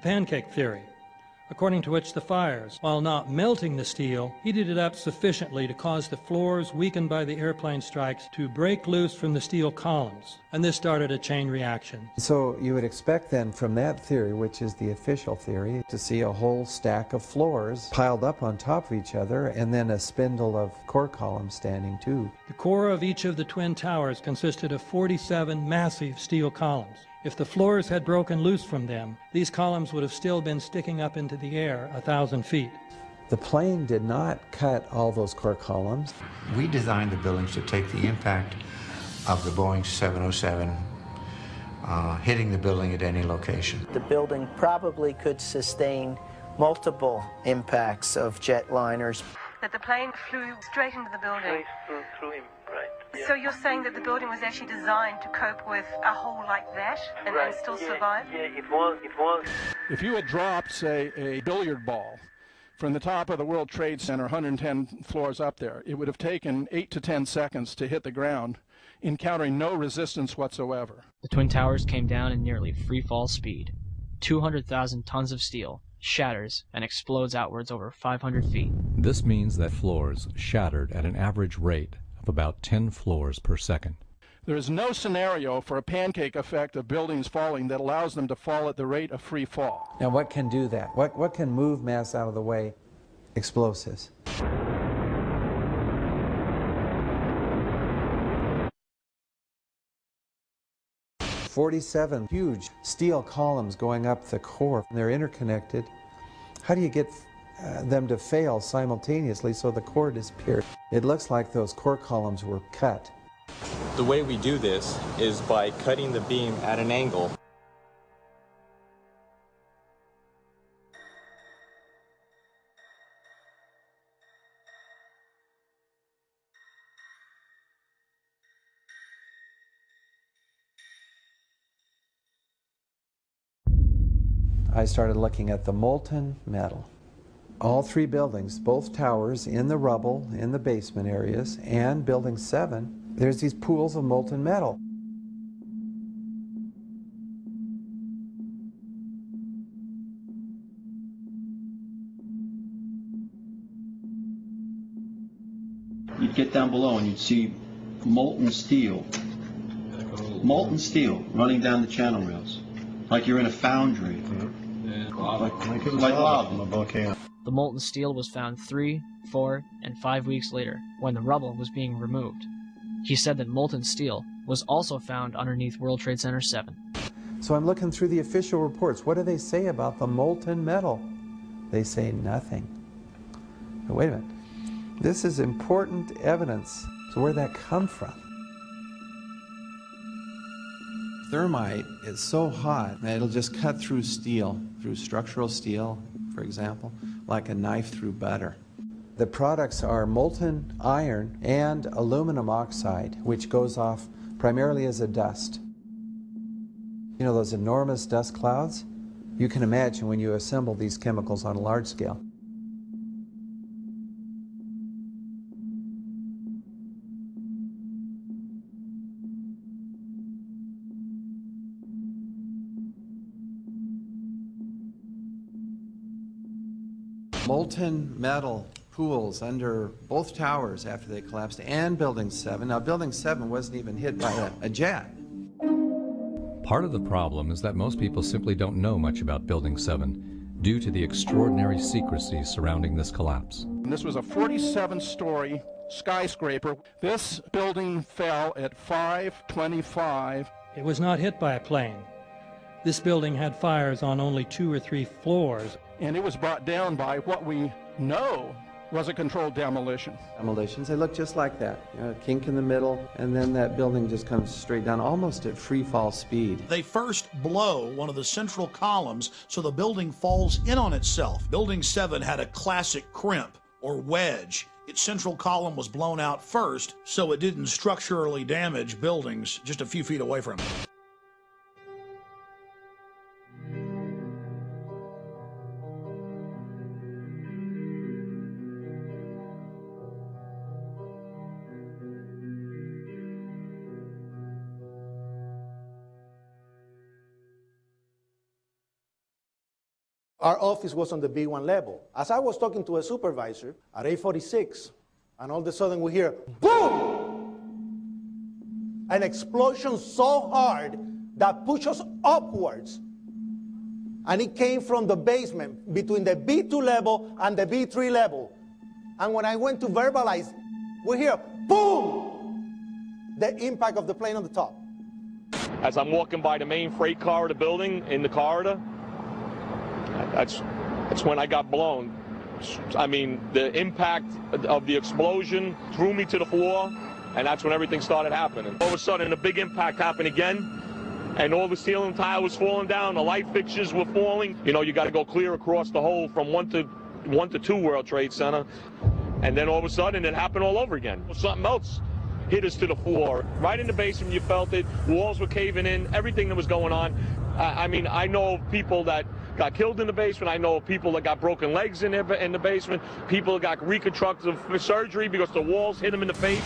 [SPEAKER 5] Pancake theory, according to which the fires, while not melting the steel, heated it up sufficiently to cause the floors weakened by the airplane strikes to break loose from the steel columns, and this started a chain reaction.
[SPEAKER 11] So you would expect then from that theory, which is the official theory, to see a whole stack of floors piled up on top of each other and then a spindle of core columns standing too.
[SPEAKER 5] The core of each of the twin towers consisted of 47 massive steel columns. If the floors had broken loose from them, these columns would have still been sticking up into the air 1,000 feet.
[SPEAKER 11] The plane did not cut all those core columns.
[SPEAKER 12] We designed the buildings to take the impact of the Boeing 707 hitting the building at any location.
[SPEAKER 13] The building probably could sustain multiple impacts of jetliners.
[SPEAKER 16] That the plane flew straight into the building.
[SPEAKER 9] Through him, right.
[SPEAKER 16] So you're saying that the building was actually designed to cope with a hole like that and still survive?
[SPEAKER 9] Yeah, it was.
[SPEAKER 29] If you had dropped, say, a billiard ball from the top of the World Trade Center, 110 floors up there, it would have taken 8 to 10 seconds to hit the ground
[SPEAKER 1] encountering no resistance whatsoever.
[SPEAKER 7] The Twin Towers came down in nearly free fall speed. 200,000 tons of steel shatters and explodes outwards over 500 feet.
[SPEAKER 6] This means that floors shattered at an average rate of about 10 floors per second.
[SPEAKER 1] There is no scenario for a pancake effect of buildings falling that allows them to fall at the rate of free fall.
[SPEAKER 11] Now what can do that? What can move mass out of the way? Explosives. "47 huge steel columns going up the core. They're interconnected. How do you get them to fail simultaneously so the core disappears? It looks like those core columns were cut.
[SPEAKER 3] The way we do this is by cutting the beam at an angle.
[SPEAKER 11] I started looking at the molten metal. All three buildings, both towers in the rubble, in the basement areas, and Building 7, there's these pools of molten metal.
[SPEAKER 14] You'd get down below and you'd see molten steel running down the channel rails, like you're in a foundry. Like lava.
[SPEAKER 3] A volcano.
[SPEAKER 7] The molten steel was found 3, 4, and 5 weeks later, when the rubble was being removed. He said that molten steel was also found underneath World Trade Center 7.
[SPEAKER 11] So I'm looking through the official reports. What do they say about the molten metal? They say nothing. But wait a minute. This is important evidence. So where'd that come from? Thermite is so hot that it'll just cut through steel, through structural steel, for example, like a knife through butter. The products are molten iron and aluminum oxide, which goes off primarily as a dust. You know those enormous dust clouds? You can imagine when you assemble these chemicals on a large scale. Molten metal pools under both towers after they collapsed, and Building 7. Now, Building 7 wasn't even hit by a jet.
[SPEAKER 6] Part of the problem is that most people simply don't know much about Building 7 due to the extraordinary secrecy surrounding this collapse.
[SPEAKER 1] And this was a 47-story skyscraper. This building fell at 5:25.
[SPEAKER 5] It was not hit by a plane. This building had fires on only 2 or 3 floors.
[SPEAKER 1] And it was brought down by what we know was a controlled demolition.
[SPEAKER 11] Demolitions, they look just like that. You know, a kink in the middle, and then that building just comes straight down, almost at free fall speed.
[SPEAKER 29] They first blow one of the central columns so the building falls in on itself. Building 7 had a classic crimp or wedge. Its central column was blown out first, so it didn't structurally damage buildings just a few feet away from it.
[SPEAKER 15] Our office was on the B1 level. As I was talking to a supervisor at 8:46, and all of a sudden we hear, boom! An explosion so hard that pushed us upwards. And it came from the basement between the B2 level and the B3 level. And when I went to verbalize, we hear, boom! The impact of the plane on the top.
[SPEAKER 17] As I'm walking by the main freight corridor building in the corridor, that's when I got blown. I mean, the impact of the explosion threw me to the floor, and that's when everything started happening. All of a sudden, a big impact happened again, and all the ceiling tile was falling down, the light fixtures were falling. You know, you got to go clear across the whole from 1 to 2 World Trade Center, and then all of a sudden, it happened all over again. Something else hit us to the floor. Right in the basement, you felt it. Walls were caving in, everything that was going on. I mean, I know of people that got killed in the basement. I know of people that got broken legs in the basement. People that got reconstructive surgery because the walls hit them in the face.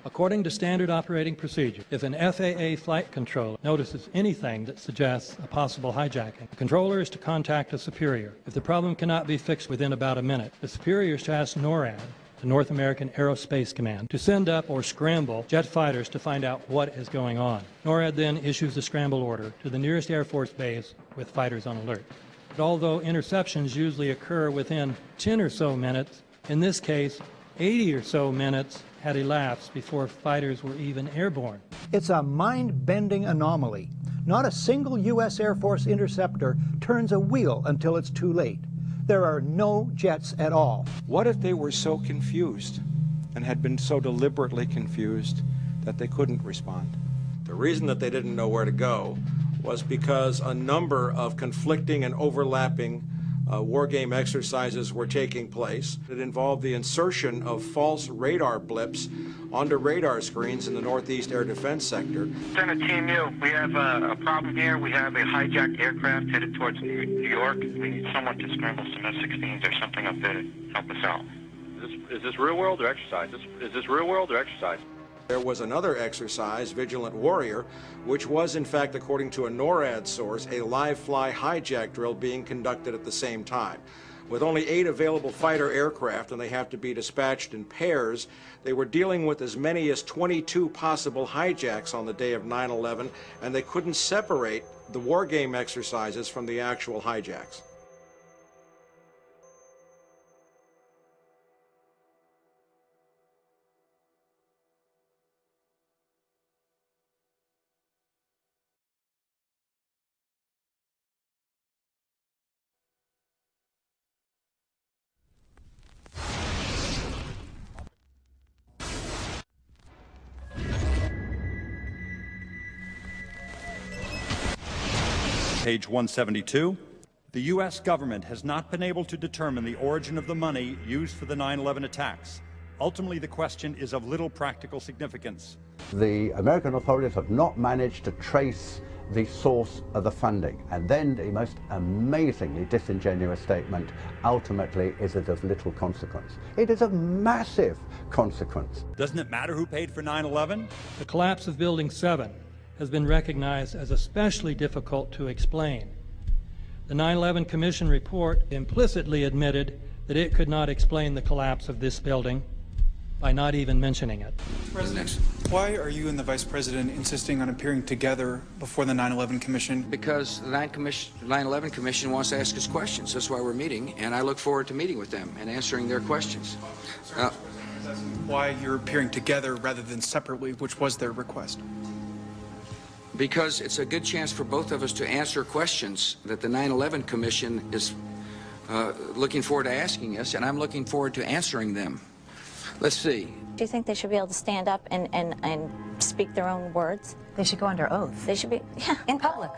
[SPEAKER 5] According to standard operating procedure, if an FAA flight controller notices anything that suggests a possible hijacking, the controller is to contact a superior. If the problem cannot be fixed within about a minute, the superior is to ask NORAD, the North American Aerospace Command, to send up or scramble jet fighters to find out what is going on. NORAD then issues the scramble order to the nearest Air Force base with fighters on alert. But although interceptions usually occur within 10 or so minutes, in this case, 80 or so minutes had elapsed before fighters were even airborne.
[SPEAKER 4] It's a mind-bending anomaly. Not a single U.S. Air Force interceptor turns a wheel until it's too late. There are no jets at all.
[SPEAKER 18] What if they were so confused and had been so deliberately confused that they couldn't respond?
[SPEAKER 20] The reason that they didn't know where to go was because a number of conflicting and overlapping war game exercises were taking place. It involved the insertion of false radar blips onto radar screens in the Northeast Air Defense Sector.
[SPEAKER 21] Center Team U, we have a problem here. We have a hijacked aircraft headed towards New York. We need someone to scramble some F-16s or something up there to help us out.
[SPEAKER 23] Is this real world or exercise? Is this real world or exercise?
[SPEAKER 20] There was another exercise, Vigilant Warrior, which was, in fact, according to a NORAD source, a live-fly hijack drill being conducted at the same time. With only 8 available fighter aircraft, and they have to be dispatched in pairs, they were dealing with as many as 22 possible hijacks on the day of 9/11, and they couldn't separate the war game exercises from the actual hijacks.
[SPEAKER 24] Page 172. The U.S. government has not been able to determine the origin of the money used for the 9/11 attacks. Ultimately, the question is of little practical significance.
[SPEAKER 25] The American authorities have not managed to trace the source of the funding. And then the most amazingly disingenuous statement, ultimately, is it of little consequence. It is of massive consequence.
[SPEAKER 24] Doesn't it matter who paid for 9/11?
[SPEAKER 5] The collapse of Building 7 has been recognized as especially difficult to explain. The 9/11 Commission report implicitly admitted that it could not explain the collapse of this building by not even mentioning it.
[SPEAKER 26] President, why are you and the Vice President insisting on appearing together before the 9/11 Commission?
[SPEAKER 2] Because the 9/11 Commission wants to ask us questions. That's why we're meeting, and I look forward to meeting with them and answering their questions.
[SPEAKER 26] Why you're appearing together rather than separately, which was their request?
[SPEAKER 2] Because it's a good chance for both of us to answer questions that the 9/11 Commission is looking forward to asking us, and I'm looking forward to answering them. Let's see.
[SPEAKER 27] Do you think they should be able to stand up and speak their own words?
[SPEAKER 28] They should go under oath.
[SPEAKER 27] They should be, yeah,
[SPEAKER 28] in public.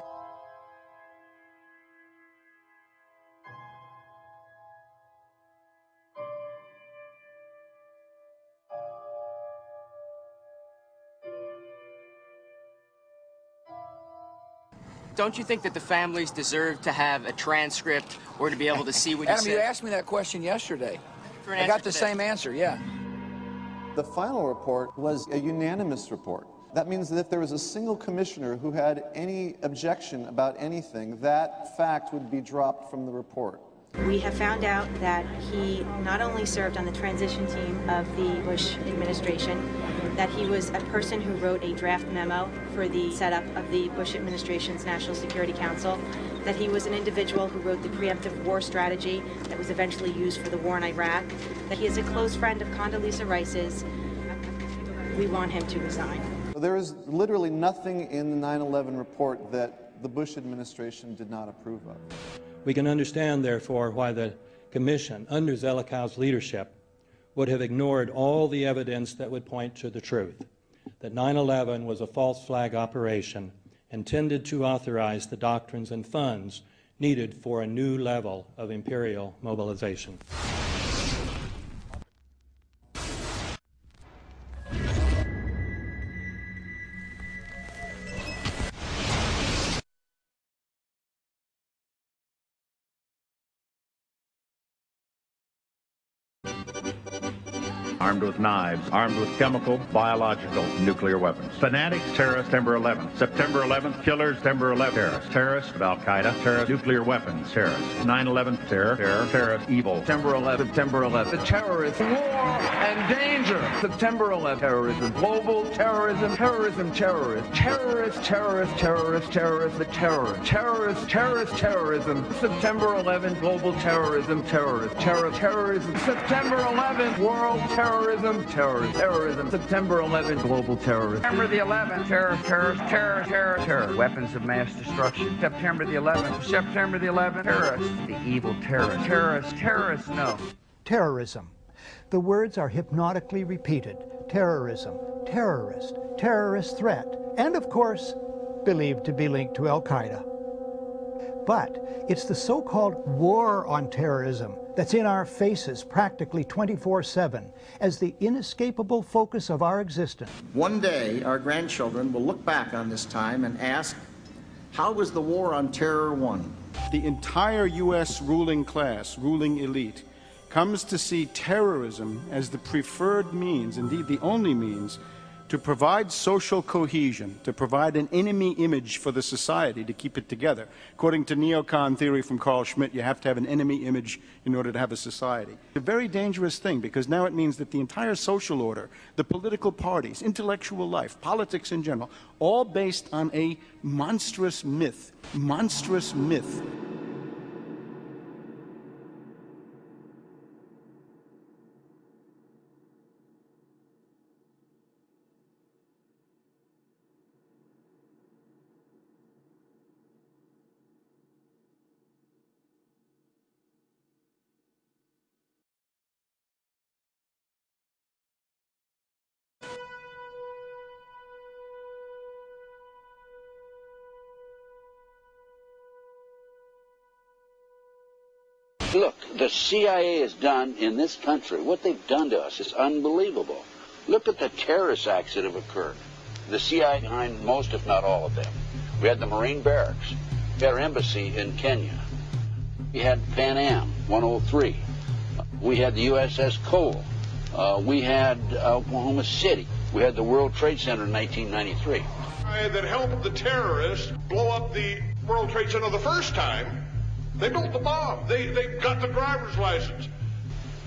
[SPEAKER 31] Don't you think that the families deserve to have a transcript or to be able to see what you
[SPEAKER 2] Adam,
[SPEAKER 31] said?
[SPEAKER 2] you asked me that question yesterday. I got the same answer, yeah.
[SPEAKER 32] The final report was a unanimous report. That means that if there was a single commissioner who had any objection about anything, that fact would be dropped from the report.
[SPEAKER 33] We have found out that he not only served on the transition team of the Bush administration, that he was a person who wrote a draft memo for the setup of the Bush administration's National Security Council, that he was an individual who wrote the preemptive war strategy that was eventually used for the war in Iraq, that he is a close friend of Condoleezza Rice's. We want him to resign.
[SPEAKER 32] There is literally nothing in the 9/11 report that the Bush administration did not approve of.
[SPEAKER 5] We can understand, therefore, why the Commission, under Zelikow's leadership, would have ignored all the evidence that would point to the truth, that 9/11 was a false flag operation intended to authorize the doctrines and funds needed for a new level of imperial mobilization.
[SPEAKER 23] armed with knives, armed with chemical, biological, nuclear weapons. Fanatics, terrorists, September 11th. September 11th, killers, September 11th, terrorists. Terrorists of Al-Qaeda, terrorists, nuclear weapons, terrorists. 9/11, terror, terrorist, evil.
[SPEAKER 3] September 11th, September 11th, the terrorists, war and danger. September 11th, terrorism, global terrorism, terrorism, terrorists, terrorists, terrorists, terrorists, terrorists, the terror, terrorists, terrorist, terrorism. September 11th, global terrorism, terrorist, terror, terrorism. September 11th, world terrorism, terrorist, terrorism. September 11th, global terrorism.
[SPEAKER 7] September the 11th, terror, terrorist, terror, terror, terror. Weapons of mass destruction. September the 11th, September the 11th, terrorists, the evil terrorists, terrorists, terrorists, no.
[SPEAKER 4] Terrorism. The words are hypnotically repeated. Terrorism, terrorist, terrorist threat, and of course, believed to be linked to Al-Qaeda. But it's the so-called war on terrorism that's in our faces practically 24/7 as the inescapable focus of our existence.
[SPEAKER 8] One day, our grandchildren will look back on this time and ask, how was the war on terror won?
[SPEAKER 9] The entire U.S. ruling class, ruling elite, comes to see terrorism as the preferred means, indeed the only means, to provide social cohesion, to provide an enemy image for the society to keep it together. According to neocon theory from Carl Schmitt, you have to have an enemy image in order to have a society. It's a very dangerous thing because now it means that the entire social order, the political parties, intellectual life, politics in general, all based on a monstrous myth. Monstrous myth.
[SPEAKER 10] Look, the CIA has done in this country, what they've done to us is unbelievable. Look at the terrorist acts that have occurred. The CIA behind most, if not all of them. We had the Marine barracks. We had our embassy in Kenya. We had Pan Am 103. We had the USS Cole. We had Oklahoma City. We had the World Trade Center in 1993.
[SPEAKER 12] That helped the terrorists blow up the World Trade Center the first time. They built the bomb. They got the driver's license.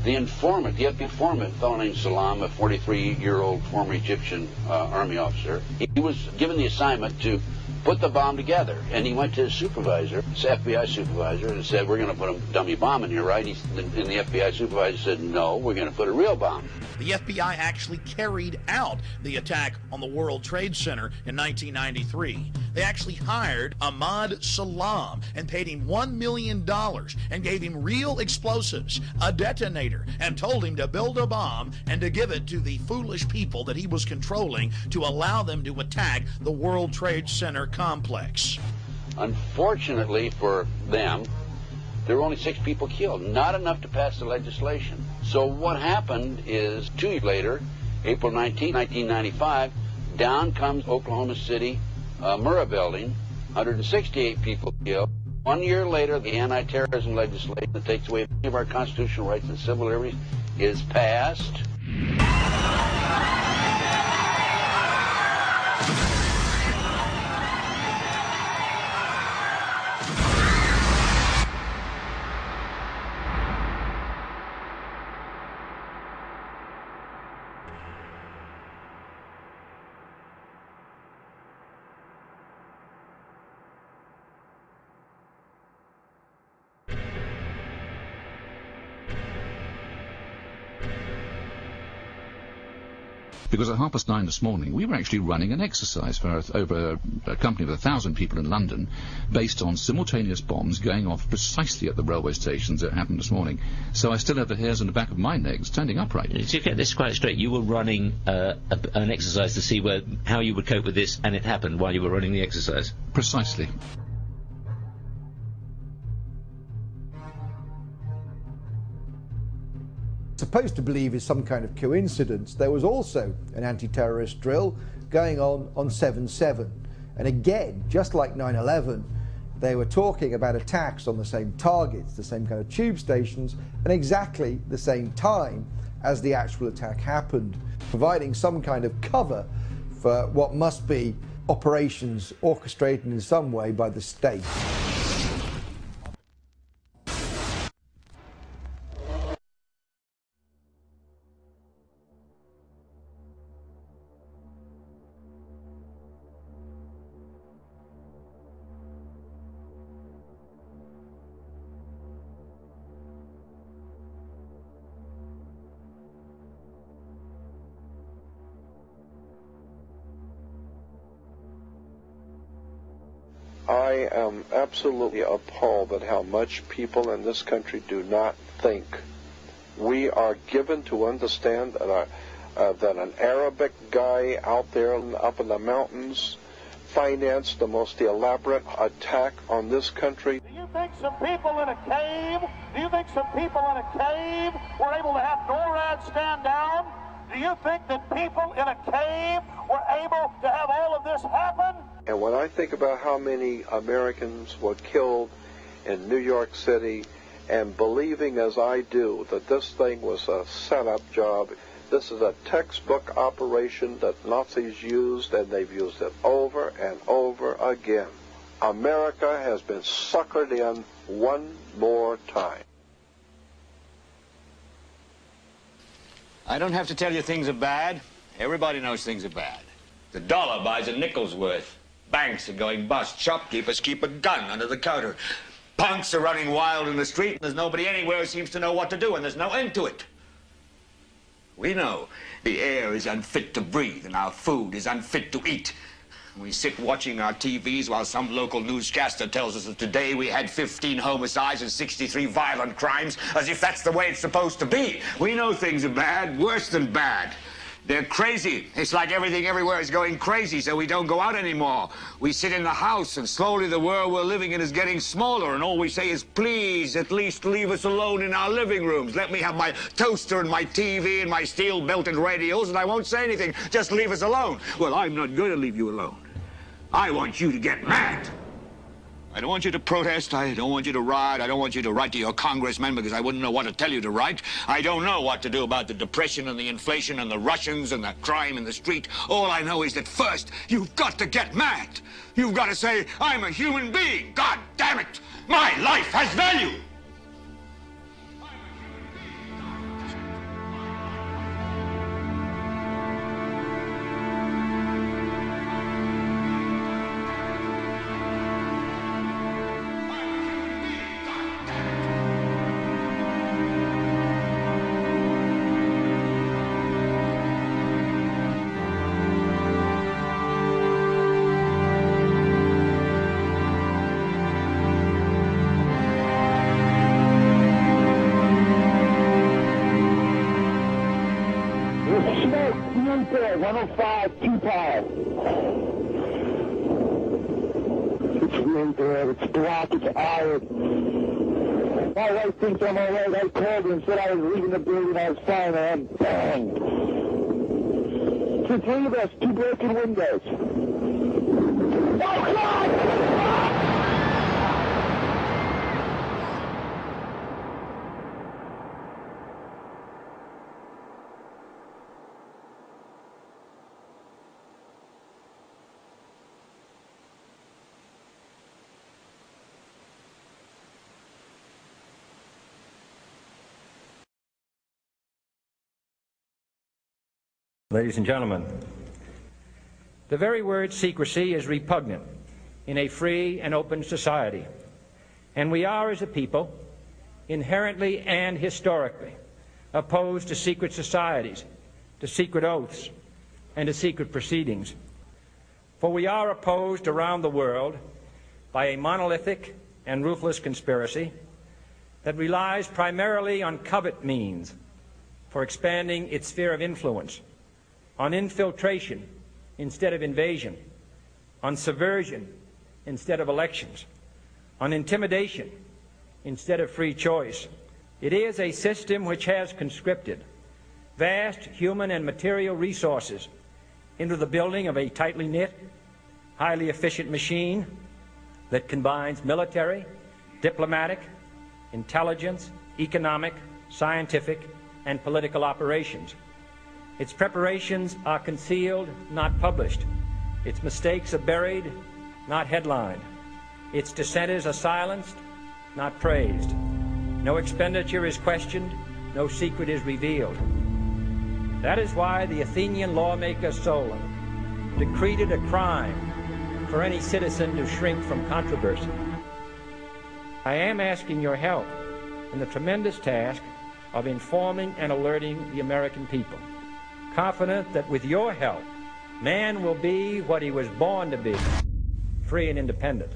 [SPEAKER 10] The informant, the informant, a fellow named Salam, a 43-year-old former Egyptian army officer, he was given the assignment to put the bomb together. And he went to his supervisor, his FBI supervisor, and said, we're going to put a dummy bomb in here, right? And the FBI supervisor said, no, we're going to put a real bomb.
[SPEAKER 29] The FBI actually carried out the attack on the World Trade Center in 1993. They actually hired Ahmad Salam and paid him $1 million and gave him real explosives, a detonator, and told him to build a bomb and to give it to the foolish people that he was controlling to allow them to attack the World Trade Center complex.
[SPEAKER 10] Unfortunately for them, there were only 6 people killed, not enough to pass the legislation. So what happened is 2 years later, April 19, 1995, down comes Oklahoma City Murrah building, 168 people killed. 1 year later, the anti-terrorism legislation that takes away many of our constitutional rights and civil liberties is passed.
[SPEAKER 13] Because at 9:30 this morning, we were actually running an exercise for over a company of 1,000 people in London, based on simultaneous bombs going off precisely at the railway stations that happened this morning. So I still have the hairs on the back of my neck standing upright.
[SPEAKER 14] To get this quite straight, you were running an exercise to see how you would cope with this, and it happened while you were running the exercise?
[SPEAKER 13] Precisely.
[SPEAKER 16] Supposed to believe is some kind of coincidence, there was also an anti-terrorist drill going on 7/7. And again, just like 9/11, they were talking about attacks on the same targets, the same kind of tube stations, and exactly the same time. as the actual attack happened, providing some kind of cover for what must be operations orchestrated in some way by the state.
[SPEAKER 1] I am absolutely appalled at how much people in this country do not think. We are given to understand that, that an Arabic guy out there up in the mountains financed the most elaborate attack on this country.
[SPEAKER 6] Do you think some people in a cave, were able to have NORAD stand down? Do you think that people in a cave were able to have all of this happen?
[SPEAKER 1] And when I think about how many Americans were killed in New York City, and believing as I do that this thing was a setup job, this is a textbook operation that Nazis used, and they've used it over and over again. America has been suckered in one more time.
[SPEAKER 11] I don't have to tell you things are bad. Everybody knows things are bad. The dollar buys a nickel's worth. Banks are going bust. Shopkeepers keep a gun under the counter. Punks are running wild in the street, and there's nobody anywhere who seems to know what to do, and there's no end to it. We know the air is unfit to breathe, and our food is unfit to eat. We sit watching our TVs while some local newscaster tells us that today we had 15 homicides and 63 violent crimes, as if that's the way it's supposed to be. We know things are bad, worse than bad. They're crazy. It's like everything everywhere is going crazy, so we don't go out anymore. We sit in the house, and slowly the world we're living in is getting smaller, and all we say is, please, at least leave us alone in our living rooms. Let me have my toaster and my TV and my steel-belted radios, and I won't say anything. Just leave us alone. Well, I'm not going to leave you alone. I want you to get mad. I don't want you to protest. I don't want you to riot. I don't want you to write to your congressman because I wouldn't know what to tell you to write. I don't know what to do about the depression and the inflation and the Russians and the crime in the street. All I know is that first, you've got to get mad. You've got to say, I'm a human being. God damn it. My life has value.
[SPEAKER 6] It's black, it's iron. My wife thinks I'm all right. I called her and said I was leaving the building. I was fine, and bang. It's the three of us, 2 broken windows. Oh, God!
[SPEAKER 15] Ladies and gentlemen, the very word secrecy is repugnant in a free and open society, and we are, as a people, inherently and historically opposed to secret societies, to secret oaths, and to secret proceedings. For we are opposed around the world by a monolithic and ruthless conspiracy that relies primarily on covert means for expanding its sphere of influence, on infiltration instead of invasion, on subversion instead of elections, on intimidation instead of free choice. It is a system which has conscripted vast human and material resources into the building of a tightly knit, highly efficient machine that combines military, diplomatic, intelligence, economic, scientific, and political operations. Its preparations are concealed, not published. Its mistakes are buried, not headlined. Its dissenters are silenced, not praised. No expenditure is questioned, no secret is revealed. That is why the Athenian lawmaker Solon decreed it a crime for any citizen to shrink from controversy. I am asking your help in the tremendous task of informing and alerting the American people, confident that with your help, man will be what he was born to be, free and independent.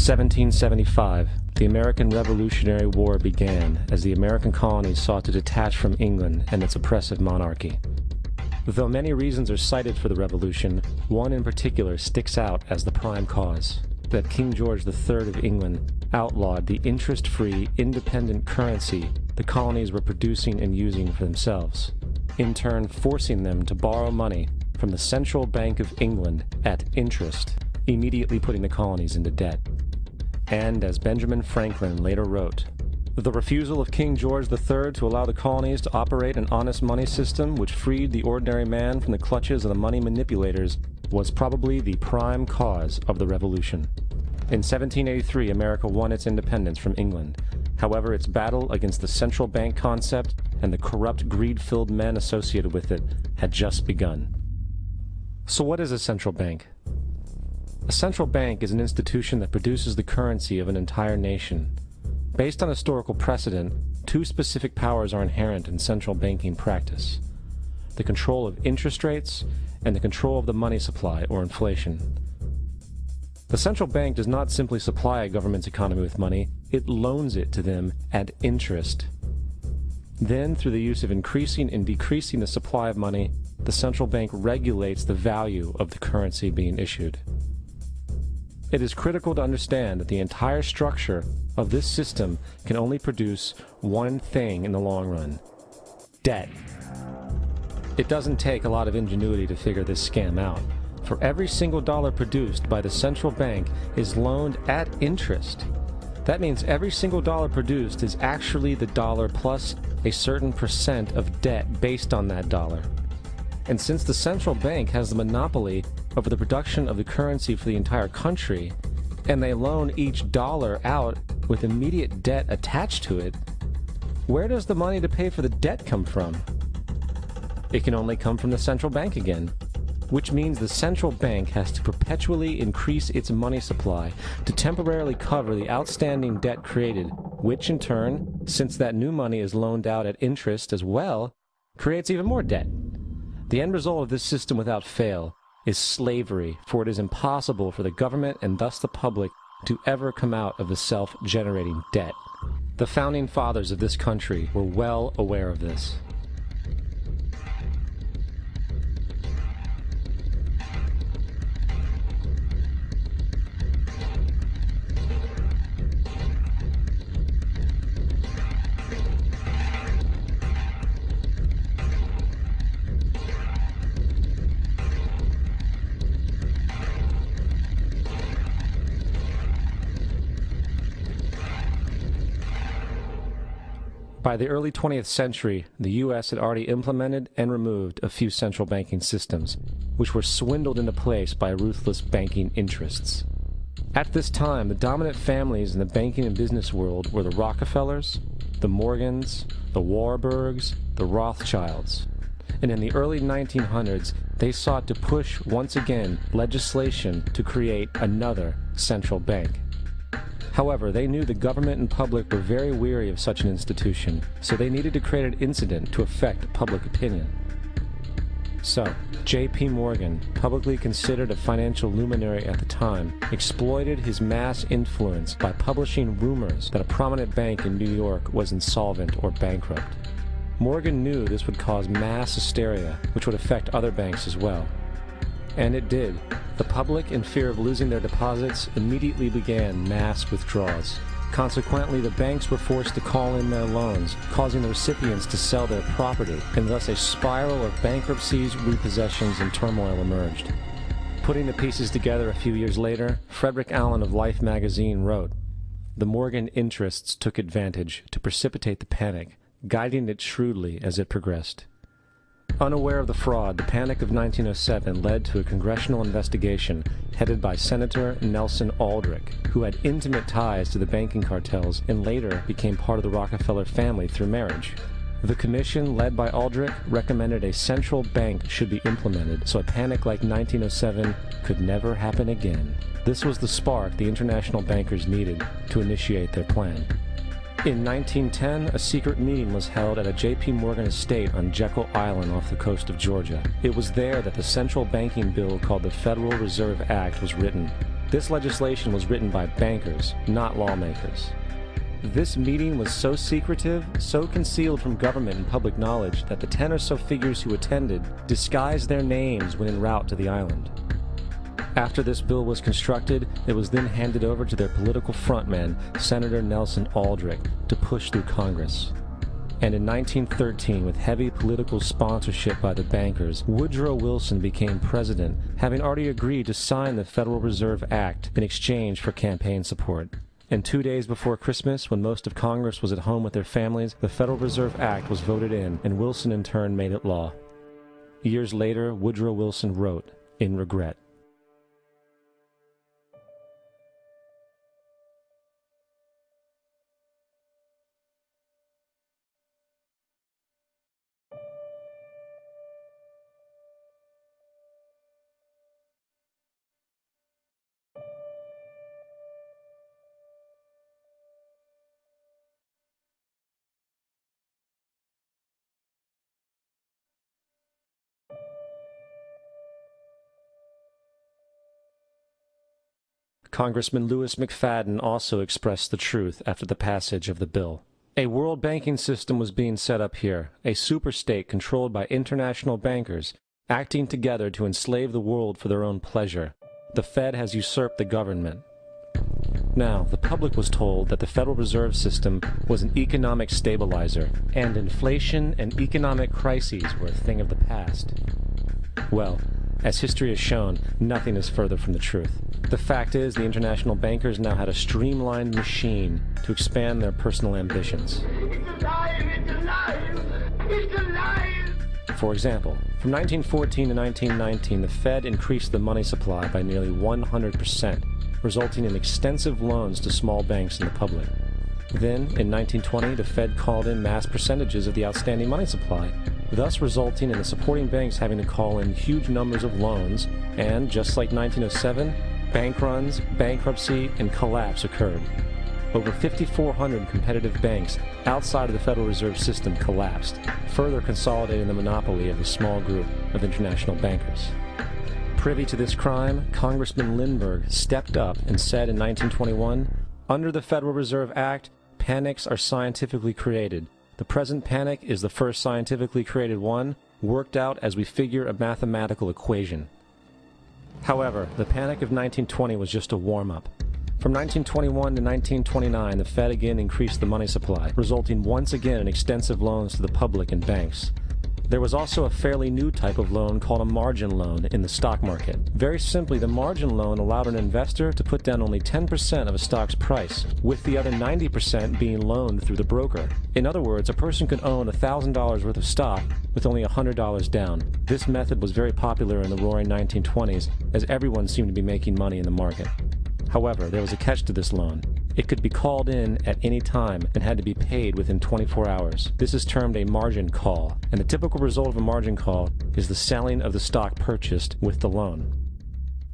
[SPEAKER 15] In 1775, the American Revolutionary War began as the American colonies sought to detach from England and its oppressive monarchy. Though many reasons are cited for the revolution, one in particular sticks out as the prime cause: that King George III of England outlawed the interest-free, independent currency the colonies were producing and using for themselves, in turn forcing them to borrow money from the Central Bank of England at interest, immediately putting the colonies into debt. And, as Benjamin Franklin later wrote, the refusal of King George III to allow the colonies to operate an honest money system which freed the ordinary man from the clutches of the money manipulators was probably the prime cause of the Revolution. In 1783, America won its independence from England. However, its battle against the central bank concept and the corrupt, greed-filled men associated with it had just begun. So what is a central bank? A central bank is an institution that produces the currency of an entire nation. Based on historical precedent, two specific powers are inherent in central banking practice: the control of interest rates and the control of the money supply, or inflation. The central bank does not simply supply a government's economy with money, it loans it to them at interest. Then, through the use of increasing and decreasing the supply of money, the central bank regulates the value of the currency being issued. It is critical to understand that the entire structure of this system can only produce one thing in the long run: debt. It doesn't take a lot of ingenuity to figure this scam out. For every single dollar produced by the central bank is loaned at interest. That means every single dollar produced is actually the dollar plus a certain percent of debt based on that dollar. And since the central bank has the monopoly over the production of the currency for the entire country, and they loan each dollar out with immediate debt attached to it, where does the money to pay for the debt come from? It can only come from the central bank again, which means the central bank has to perpetually increase its money supply to temporarily cover the outstanding debt created, which in turn, since that new money is loaned out at interest as well, creates even more debt. The end result of this system without fail is slavery, for it is impossible for the government and thus the public to ever come out of the self-generating debt. The founding fathers of this country were well aware of this. By the early 20th century, the U.S. had already implemented and removed a few central banking systems, which were swindled into place by ruthless banking interests. At this time, the dominant families in the banking and business world were the Rockefellers, the Morgans, the Warburgs, the Rothschilds. And in the early 1900s, they sought to push once again legislation to create another central bank. However, they knew the government and public were very weary of such an institution, so they needed to create an incident to affect public opinion.
[SPEAKER 17] So, J.P. Morgan, publicly considered a financial luminary at the time, exploited his mass influence by publishing rumors that a prominent bank in New York was insolvent or bankrupt. Morgan knew this would cause mass hysteria, which would affect other banks as well. And it did. The public, in fear of losing their deposits, immediately began mass withdrawals. Consequently, the banks were forced to call in their loans, causing the recipients to sell their property, and thus a spiral of bankruptcies, repossessions, and turmoil emerged. Putting the pieces together a few years later, Frederick Allen of Life magazine wrote, "The Morgan interests took advantage to precipitate the panic, guiding it shrewdly as it progressed." Unaware of the fraud, the Panic of 1907 led to a congressional investigation headed by Senator Nelson Aldrich, who had intimate ties to the banking cartels and later became part of the Rockefeller family through marriage. The commission, led by Aldrich, recommended a central bank should be implemented so a panic like 1907 could never happen again. This was the spark the international bankers needed to initiate their plan. In 1910, a secret meeting was held at a J.P. Morgan estate on Jekyll Island off the coast of Georgia. It was there that the central banking bill called the Federal Reserve Act was written. This legislation was written by bankers, not lawmakers. This meeting was so secretive, so concealed from government and public knowledge that the 10 or so figures who attended disguised their names when en route to the island. After this bill was constructed, it was then handed over to their political frontman, Senator Nelson Aldrich, to push through Congress. And in 1913, with heavy political sponsorship by the bankers, Woodrow Wilson became president, having already agreed to sign the Federal Reserve Act in exchange for campaign support. And 2 days before Christmas, when most of Congress was at home with their families, the Federal Reserve Act was voted in, and Wilson in turn made it law. Years later, Woodrow Wilson wrote, in regret, Congressman Louis McFadden also expressed the truth after the passage of the bill. A world banking system was being set up here, a superstate controlled by international bankers, acting together to enslave the world for their own pleasure. The Fed has usurped the government. Now, the public was told that the Federal Reserve System was an economic stabilizer, and inflation and economic crises were a thing of the past. Well, as history has shown, nothing is further from the truth. The fact is, the international bankers now had a streamlined machine to expand their personal ambitions.
[SPEAKER 6] It's alive! It's alive! It's alive!
[SPEAKER 17] For example, from 1914 to 1919, the Fed increased the money supply by nearly 100%, resulting in extensive loans to small banks and the public. Then, in 1920, the Fed called in mass percentages of the outstanding money supply, thus resulting in the supporting banks having to call in huge numbers of loans, and, just like 1907, bank runs, bankruptcy, and collapse occurred. Over 5,400 competitive banks outside of the Federal Reserve System collapsed, further consolidating the monopoly of a small group of international bankers. Privy to this crime, Congressman Lindbergh stepped up and said in 1921, "Under the Federal Reserve Act, panics are scientifically created. The present panic is the first scientifically created one, worked out as we figure a mathematical equation." However, the panic of 1920 was just a warm-up. From 1921 to 1929, the Fed again increased the money supply, resulting once again in extensive loans to the public and banks. There was also a fairly new type of loan called a margin loan in the stock market. Very simply, the margin loan allowed an investor to put down only 10% of a stock's price, with the other 90% being loaned through the broker. In other words, a person could own $1,000 worth of stock with only $100 down. This method was very popular in the roaring 1920s, as everyone seemed to be making money in the market. However, there was a catch to this loan. It could be called in at any time and had to be paid within 24 hours. This is termed a margin call, and the typical result of a margin call is the selling of the stock purchased with the loan.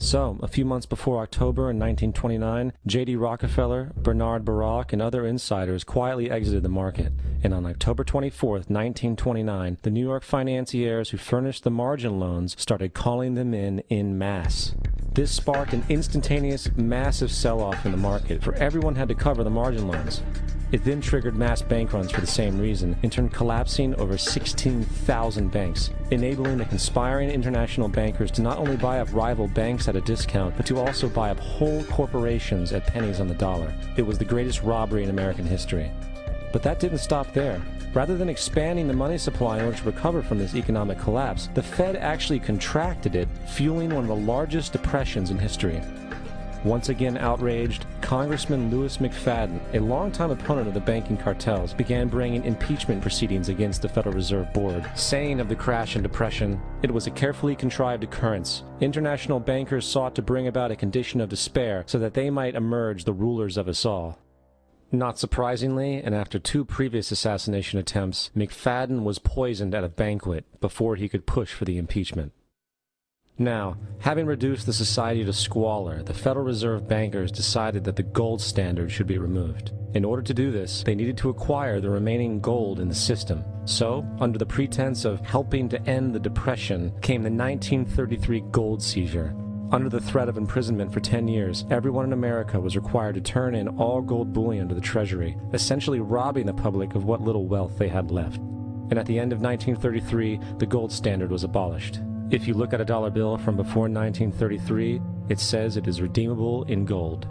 [SPEAKER 17] So, a few months before October in 1929, J.D. Rockefeller, Bernard Baruch, and other insiders quietly exited the market. And on October 24th, 1929, the New York financiers who furnished the margin loans started calling them in masse. This sparked an instantaneous, massive sell-off in the market, for everyone had to cover the margin loans. It then triggered mass bank runs for the same reason, in turn collapsing over 16,000 banks, enabling the conspiring international bankers to not only buy up rival banks at a discount, but to also buy up whole corporations at pennies on the dollar. It was the greatest robbery in American history. But that didn't stop there. Rather than expanding the money supply in order to recover from this economic collapse, the Fed actually contracted it, fueling one of the largest depressions in history. Once again outraged, Congressman Louis McFadden, a longtime opponent of the banking cartels, began bringing impeachment proceedings against the Federal Reserve Board, saying of the crash and depression, it was a carefully contrived occurrence. International bankers sought to bring about a condition of despair so that they might emerge the rulers of us all. Not surprisingly, and after 2 previous assassination attempts, McFadden was poisoned at a banquet before he could push for the impeachment. Now, having reduced the society to squalor, the Federal Reserve bankers decided that the gold standard should be removed. In order to do this, they needed to acquire the remaining gold in the system. So, under the pretense of helping to end the Depression, came the 1933 gold seizure. Under the threat of imprisonment for 10 years, everyone in America was required to turn in all gold bullion to the Treasury, essentially robbing the public of what little wealth they had left. And at the end of 1933, the gold standard was abolished. If you look at a dollar bill from before 1933, it says it is redeemable in gold.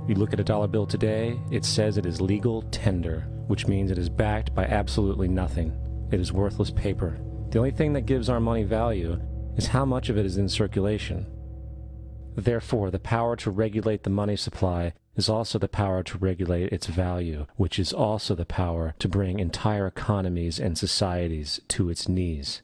[SPEAKER 17] You look at a dollar bill today, it says it is legal tender, which means it is backed by absolutely nothing. It is worthless paper. The only thing that gives our money value is how much of it is in circulation. Therefore, the power to regulate the money supply is also the power to regulate its value, which is also the power to bring entire economies and societies to its knees.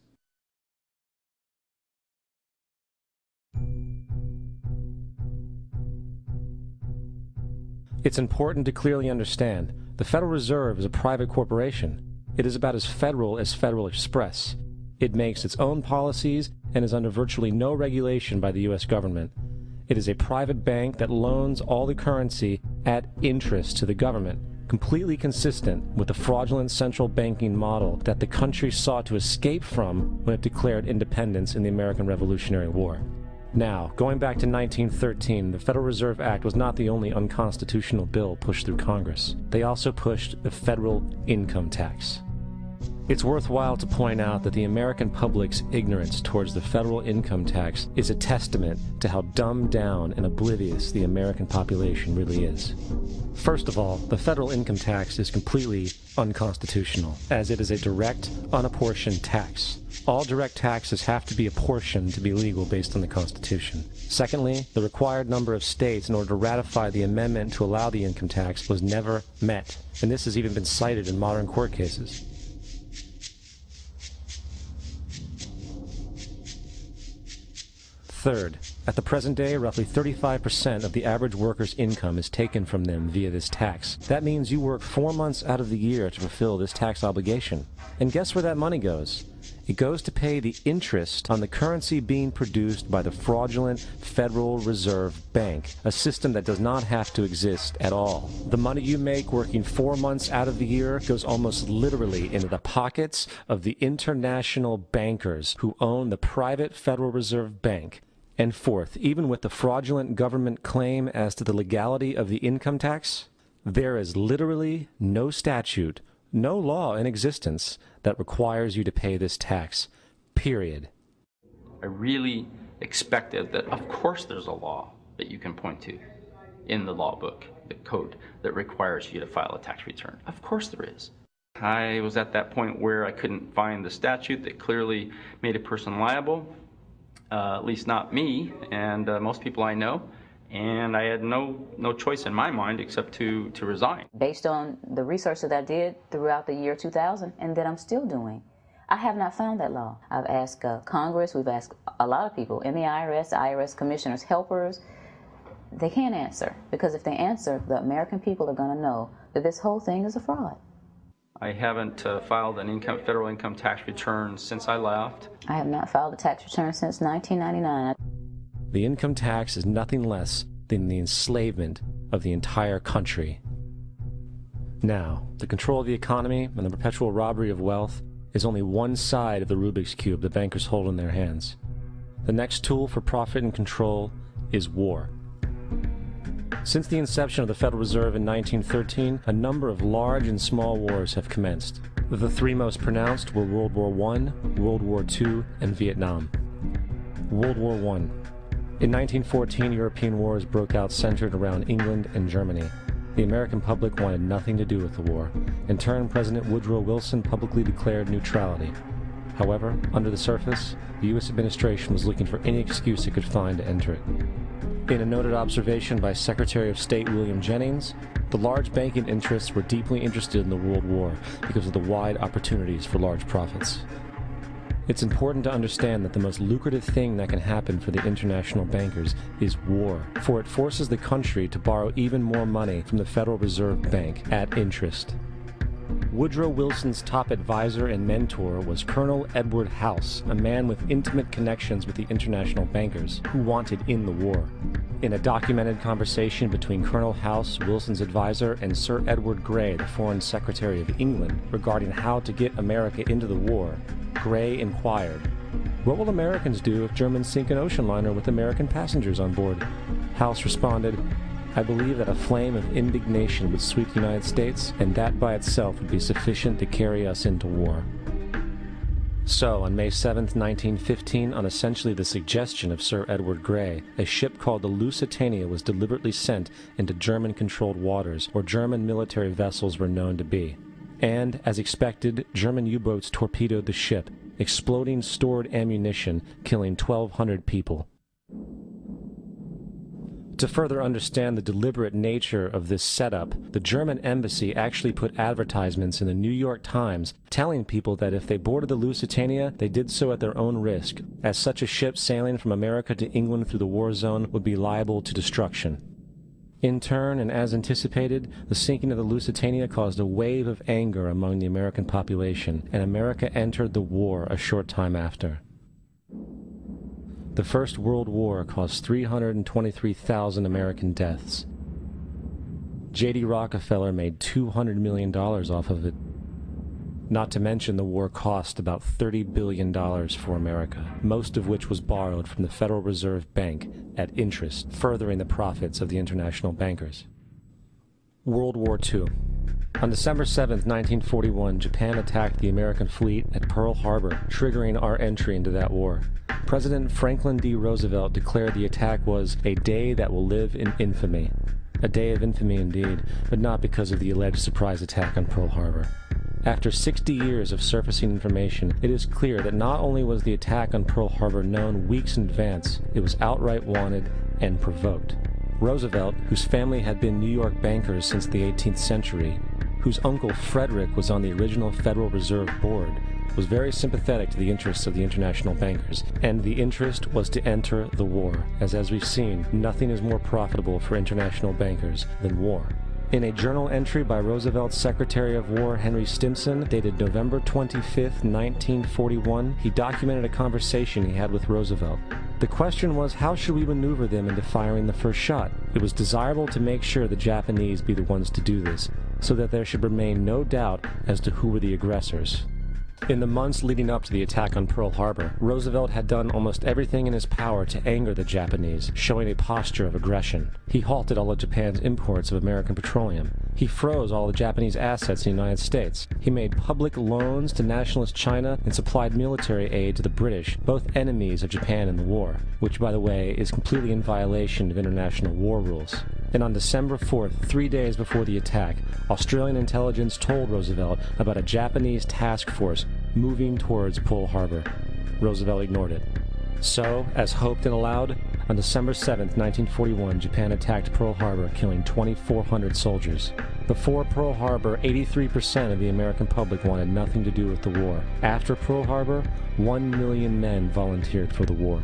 [SPEAKER 17] It's important to clearly understand, the Federal Reserve is a private corporation. It is about as Federal Express. It makes its own policies and is under virtually no regulation by the U.S. government. It is a private bank that loans all the currency at interest to the government, completely consistent with the fraudulent central banking model that the country sought to escape from when it declared independence in the American Revolutionary War. Now, going back to 1913, the Federal Reserve Act was not the only unconstitutional bill pushed through Congress. They also pushed the federal income tax. It's worthwhile to point out that the American public's ignorance towards the federal income tax is a testament to how dumbed down and oblivious the American population really is. First of all, the federal income tax is completely unconstitutional, as it is a direct, unapportioned tax. All direct taxes have to be apportioned to be legal based on the Constitution. Secondly, the required number of states in order to ratify the amendment to allow the income tax was never met, and this has even been cited in modern court cases. Third, at the present day, roughly 35% of the average worker's income is taken from them via this tax. That means you work 4 months out of the year to fulfill this tax obligation. And guess where that money goes? It goes to pay the interest on the currency being produced by the fraudulent Federal Reserve Bank, a system that does not have to exist at all. The money you make working 4 months out of the year goes almost literally into the pockets of the international bankers who own the private Federal Reserve Bank. And fourth, even with the fraudulent government claim as to the legality of the income tax, there is literally no statute, no law in existence that requires you to pay this tax, period.
[SPEAKER 2] I really expected that, of course there's a law that you can point to in the law book, the code, that requires you to file a tax return. Of course there is. I was at that point where I couldn't find the statute that clearly made a person liable. At least not me and most people I know, and I had no choice in my mind except to resign.
[SPEAKER 18] Based on the research that I did throughout the year 2000 and that I'm still doing, I have not found that law. I've asked Congress, we've asked a lot of people in the IRS commissioners, helpers. They can't answer, because if they answer, the American people are going to know that this whole thing is a fraud.
[SPEAKER 2] I haven't filed an federal income tax return since I left.
[SPEAKER 18] I have not filed a tax return since 1999.
[SPEAKER 17] the income tax is nothing less than the enslavement of the entire country. Now, the control of the economy and the perpetual robbery of wealth is only one side of the Rubik's Cube the bankers hold in their hands. The next tool for profit and control is war. Since the inception of the Federal Reserve in 1913, a number of large and small wars have commenced. The three most pronounced were World War I, World War II, and Vietnam. World War I. In 1914, European wars broke out centered around England and Germany. The American public wanted nothing to do with the war. In turn, President Woodrow Wilson publicly declared neutrality. However, under the surface, the U.S. administration was looking for any excuse it could find to enter it. In a noted observation by Secretary of State William Jennings, the large banking interests were deeply interested in the World War because of the wide opportunities for large profits. It's important to understand that the most lucrative thing that can happen for the international bankers is war, for it forces the country to borrow even more money from the Federal Reserve Bank at interest. Woodrow Wilson's top advisor and mentor was Colonel Edward House, a man with intimate connections with the international bankers who wanted in the war. In a documented conversation between Colonel House, Wilson's advisor, and Sir Edward Grey, the Foreign Secretary of England, regarding how to get America into the war, Grey inquired, "What will Americans do if Germans sink an ocean liner with American passengers on board?" House responded, "I believe that a flame of indignation would sweep the United States, and that by itself would be sufficient to carry us into war." So, on May 7, 1915, on essentially the suggestion of Sir Edward Grey, a ship called the Lusitania was deliberately sent into German-controlled waters, where German military vessels were known to be. And, as expected, German U-boats torpedoed the ship, exploding stored ammunition, killing 1,200 people. To further understand the deliberate nature of this setup, the German embassy actually put advertisements in the New York Times telling people that if they boarded the Lusitania, they did so at their own risk, as such a ship sailing from America to England through the war zone would be liable to destruction. In turn, and as anticipated, the sinking of the Lusitania caused a wave of anger among the American population, and America entered the war a short time after. The First World War caused 323,000 American deaths. J.D. Rockefeller made $200 million off of it. Not to mention the war cost about $30 billion for America, most of which was borrowed from the Federal Reserve Bank at interest, furthering the profits of the international bankers. World War II. On December 7, 1941, Japan attacked the American fleet at Pearl Harbor, triggering our entry into that war. President Franklin D. Roosevelt declared the attack was a day that will live in infamy. A day of infamy indeed, but not because of the alleged surprise attack on Pearl Harbor. After 60 years of surfacing information, it is clear that not only was the attack on Pearl Harbor known weeks in advance, it was outright wanted and provoked. Roosevelt, whose family had been New York bankers since the 18th century, whose uncle Frederick was on the original Federal Reserve Board, was very sympathetic to the interests of the international bankers, and the interest was to enter the war, as we've seen, nothing is more profitable for international bankers than war. In a journal entry by Roosevelt's Secretary of War Henry Stimson, dated November 25, 1941, he documented a conversation he had with Roosevelt. The question was, how should we maneuver them into firing the first shot? It was desirable to make sure the Japanese be the ones to do this, so that there should remain no doubt as to who were the aggressors. In the months leading up to the attack on Pearl Harbor, Roosevelt had done almost everything in his power to anger the Japanese, showing a posture of aggression. He halted all of Japan's imports of American petroleum. He froze all the Japanese assets in the United States. He made public loans to nationalist China and supplied military aid to the British, both enemies of Japan in the war, which, by the way, is completely in violation of international war rules. And on December 4th, 3 days before the attack, Australian intelligence told Roosevelt about a Japanese task force moving towards Pearl Harbor. Roosevelt ignored it. So, as hoped and allowed, on December 7th, 1941, Japan attacked Pearl Harbor, killing 2,400 soldiers. Before Pearl Harbor, 83% of the American public wanted nothing to do with the war. After Pearl Harbor, 1 million men volunteered for the war.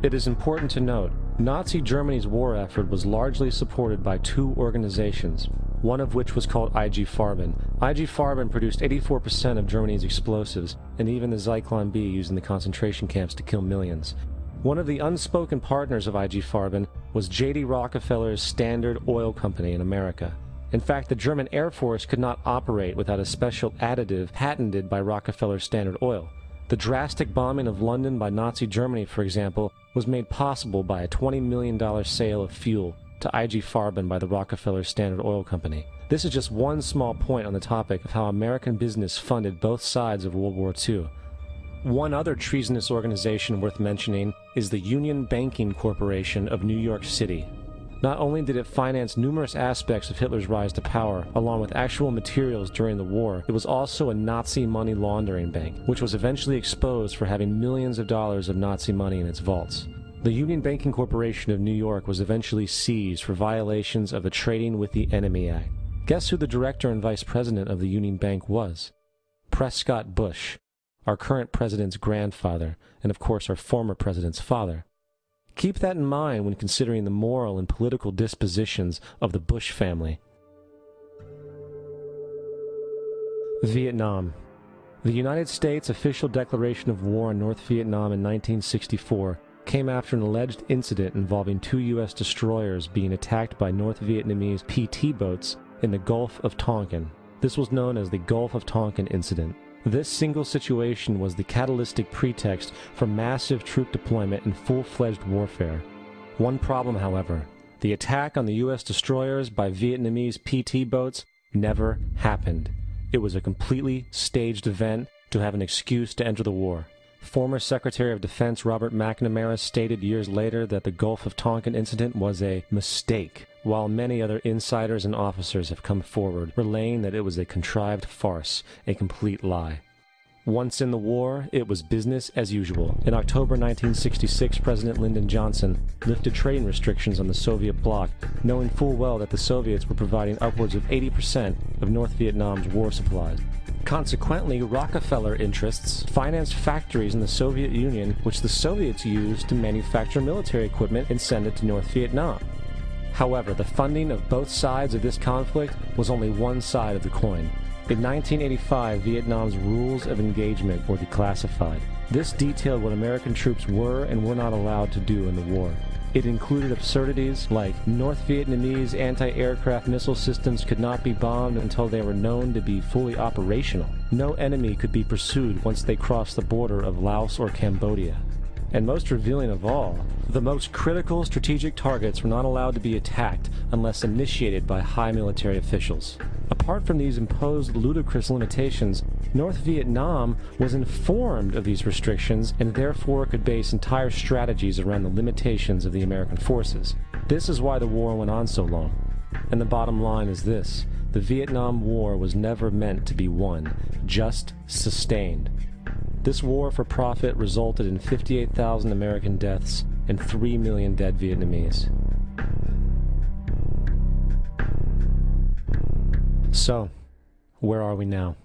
[SPEAKER 17] It is important to note, Nazi Germany's war effort was largely supported by two organizations, one of which was called IG Farben. IG Farben produced 84% of Germany's explosives, and even the Zyklon B used in the concentration camps to kill millions. One of the unspoken partners of IG Farben was J.D. Rockefeller's Standard Oil Company in America. In fact, the German Air Force could not operate without a special additive patented by Rockefeller's Standard Oil. The drastic bombing of London by Nazi Germany, for example, was made possible by a $20 million sale of fuel to IG Farben by the Rockefeller Standard Oil Company. This is just one small point on the topic of how American business funded both sides of World War II. One other treasonous organization worth mentioning is the Union Banking Corporation of New York City. Not only did it finance numerous aspects of Hitler's rise to power, along with actual materials during the war, it was also a Nazi money laundering bank, which was eventually exposed for having millions of dollars of Nazi money in its vaults. The Union Banking Corporation of New York was eventually seized for violations of the Trading with the Enemy Act. Guess who the director and vice president of the Union Bank was? Prescott Bush, our current president's grandfather, and of course our former president's father. Keep that in mind when considering the moral and political dispositions of the Bush family. Vietnam. The United States' official declaration of war on North Vietnam in 1964 came after an alleged incident involving 2 U.S. destroyers being attacked by North Vietnamese PT boats in the Gulf of Tonkin. This was known as the Gulf of Tonkin incident. This single situation was the catalytic pretext for massive troop deployment and full-fledged warfare. One problem, however, the attack on the U.S. destroyers by Vietnamese PT boats never happened. It was a completely staged event to have an excuse to enter the war. Former Secretary of Defense Robert McNamara stated years later that the Gulf of Tonkin incident was a mistake, while many other insiders and officers have come forward, relaying that it was a contrived farce, a complete lie. Once in the war, it was business as usual. In October 1966, President Lyndon Johnson lifted trading restrictions on the Soviet bloc, knowing full well that the Soviets were providing upwards of 80% of North Vietnam's war supplies. Consequently, Rockefeller interests financed factories in the Soviet Union, which the Soviets used to manufacture military equipment and send it to North Vietnam. However, the funding of both sides of this conflict was only one side of the coin. In 1985, Vietnam's rules of engagement were declassified. This detailed what American troops were and were not allowed to do in the war. It included absurdities like North Vietnamese anti-aircraft missile systems could not be bombed until they were known to be fully operational. No enemy could be pursued once they crossed the border of Laos or Cambodia. And most revealing of all, the most critical strategic targets were not allowed to be attacked unless initiated by high military officials. Apart from these imposed ludicrous limitations, North Vietnam was informed of these restrictions and therefore could base entire strategies around the limitations of the American forces. This is why the war went on so long. And the bottom line is this: the Vietnam War was never meant to be won, just sustained. This war for profit resulted in 58,000 American deaths and 3 million dead Vietnamese. So, where are we now?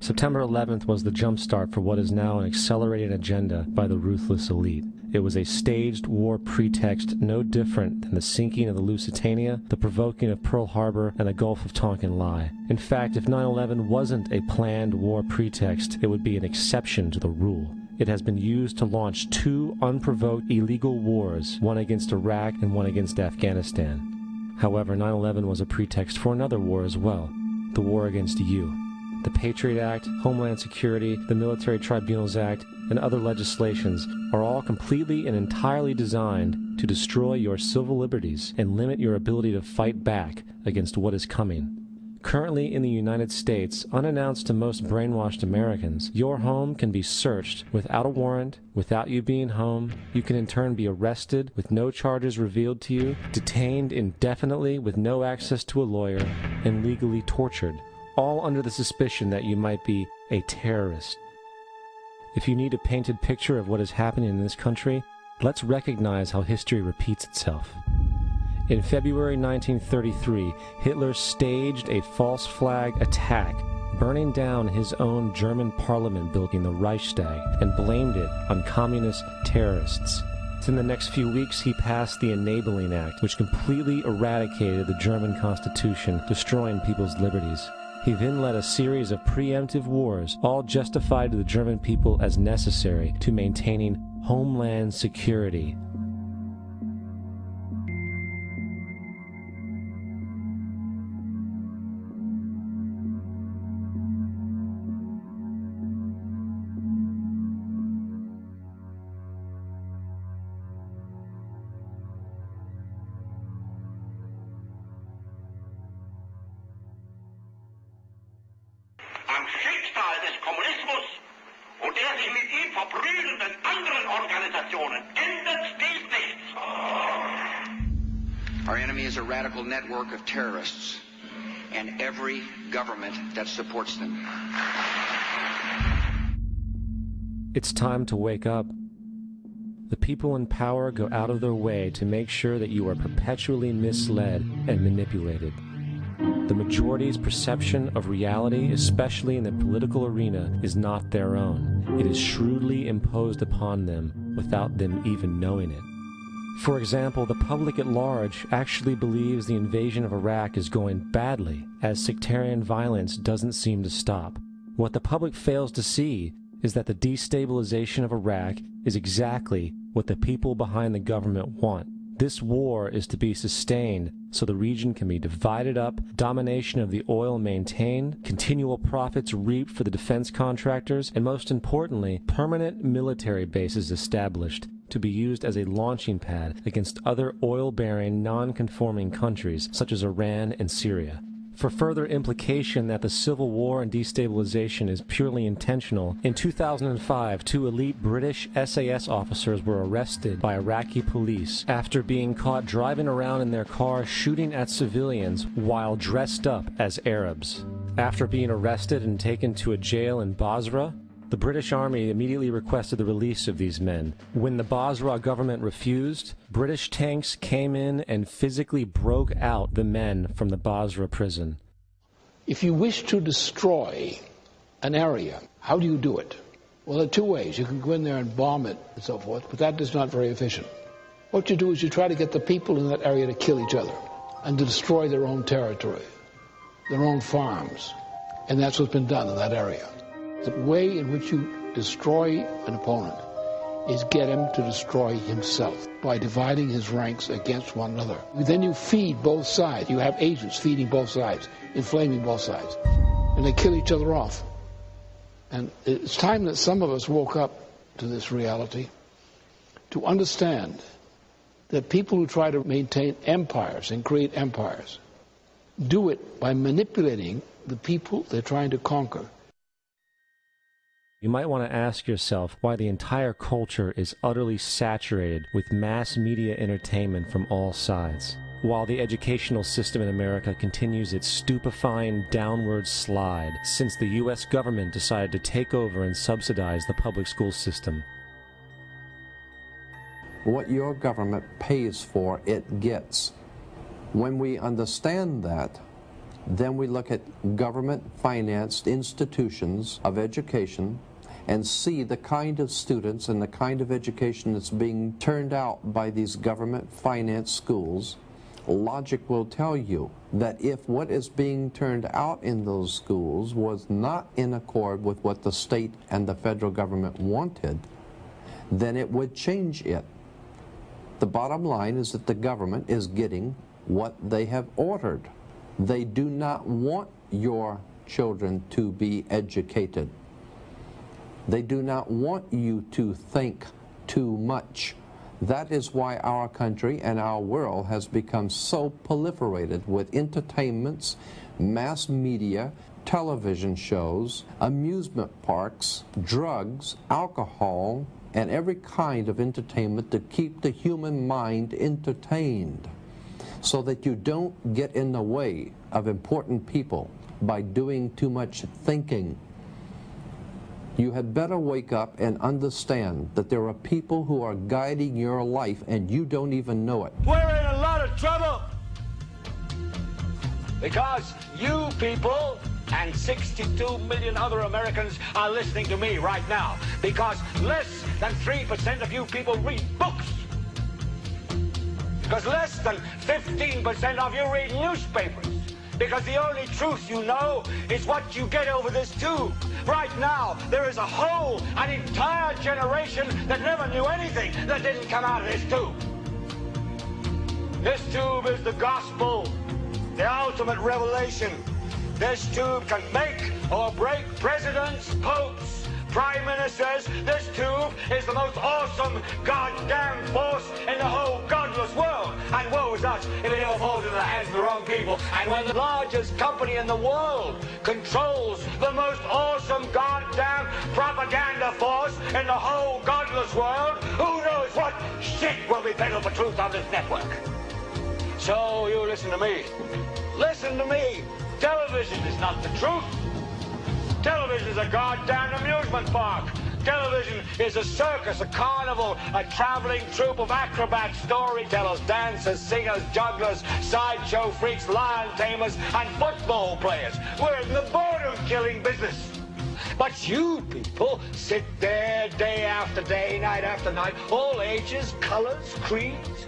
[SPEAKER 17] September 11th was the jumpstart for what is now an accelerated agenda by the ruthless elite. It was a staged war pretext no different than the sinking of the Lusitania, the provoking of Pearl Harbor, and the Gulf of Tonkin lie. In fact, if 9/11 wasn't a planned war pretext, it would be an exception to the rule. It has been used to launch 2 unprovoked illegal wars, one against Iraq and one against Afghanistan. However, 9/11 was a pretext for another war as well, the war against you. The Patriot Act, Homeland Security, the Military Tribunals Act, and other legislations are all completely and entirely designed to destroy your civil liberties and limit your ability to fight back against what is coming. Currently in the United States, unannounced to most brainwashed Americans, your home can be searched without a warrant, without you being home. You can in turn be arrested with no charges revealed to you, detained indefinitely with no access to a lawyer, and legally tortured, all under the suspicion that you might be a terrorist. If you need a painted picture of what is happening in this country, let's recognize how history repeats itself. In February 1933, Hitler staged a false flag attack, burning down his own German parliament building, the Reichstag, and blamed it on communist terrorists. In the next few weeks, he passed the Enabling Act, which completely eradicated the German Constitution, destroying people's liberties. He then led a series of preemptive wars, all justified to the German people as necessary to maintaining Homeland Security.
[SPEAKER 19] Our enemy is a radical network of terrorists and every government that supports them.
[SPEAKER 17] It's time to wake up. The people in power go out of their way to make sure that you are perpetually misled and manipulated. The majority's perception of reality, especially in the political arena, is not their own. It is shrewdly imposed upon them without them even knowing it. For example, the public at large actually believes the invasion of Iraq is going badly, as sectarian violence doesn't seem to stop. What the public fails to see is that the destabilization of Iraq is exactly what the people behind the government want. This war is to be sustained so the region can be divided up, domination of the oil maintained, continual profits reaped for the defense contractors, and most importantly, permanent military bases established to be used as a launching pad against other oil-bearing, non-conforming countries such as Iran and Syria. For further implication that the civil war and destabilization is purely intentional, in 2005, 2 elite British SAS officers were arrested by Iraqi police after being caught driving around in their car shooting at civilians while dressed up as Arabs. After being arrested and taken to a jail in Basra, the British Army immediately requested the release of these men. When the Basra government refused, British tanks came in and physically broke out the men from the Basra prison.
[SPEAKER 20] If you wish to destroy an area, how do you do it? Well, there are 2 ways. You can go in there and bomb it and so forth, but that is not very efficient. What you do is you try to get the people in that area to kill each other and to destroy their own territory, their own farms. And that's what's been done in that area. The way in which you destroy an opponent is get him to destroy himself by dividing his ranks against one another. Then you feed both sides. You have agents feeding both sides, inflaming both sides, and they kill each other off. And it's time that some of us woke up to this reality, to understand that people who try to maintain empires and create empires do it by manipulating the people they're trying to conquer.
[SPEAKER 17] You might want to ask yourself why the entire culture is utterly saturated with mass media entertainment from all sides, while the educational system in America continues its stupefying downward slide since the U.S. government decided to take over and subsidize the public school system.
[SPEAKER 21] What your government pays for, it gets. When we understand that, then we look at government-financed institutions of education and see the kind of students and the kind of education that's being turned out by these government-financed schools. Logic will tell you that if what is being turned out in those schools was not in accord with what the state and the federal government wanted, then it would change it. The bottom line is that the government is getting what they have ordered. They do not want your children to be educated. They do not want you to think too much. That is why our country and our world has become so proliferated with entertainments, mass media, television shows, amusement parks, drugs, alcohol, and every kind of entertainment to keep the human mind entertained, so that you don't get in the way of important people by doing too much thinking. You had better wake up and understand that there are people who are guiding your life and you don't even know it.
[SPEAKER 11] We're in a lot of trouble because you people and 62 million other Americans are listening to me right now, because less than 3% of you people read books. Because less than 15% of you read newspapers. Because the only truth you know is what you get over this tube. Right now, there is an entire generation that never knew anything that didn't come out of this tube. This tube is the gospel, the ultimate revelation. This tube can make or break presidents, popes, prime ministers. This tube is the most awesome goddamn force in the whole godless world. And woe is us if it ever falls into the hands of the wrong people. And when the largest company in the world controls the most awesome goddamn propaganda force in the whole godless world, who knows what shit will be peddled for truth on this network. So you listen to me. Listen to me. Television is not the truth. Television is a goddamn amusement park. Television is a circus, a carnival, a traveling troupe of acrobats, storytellers, dancers, singers, jugglers, sideshow freaks, lion tamers, and football players. We're in the boredom-killing business. But you people sit there day after day, night after night, all ages, colors, creeds.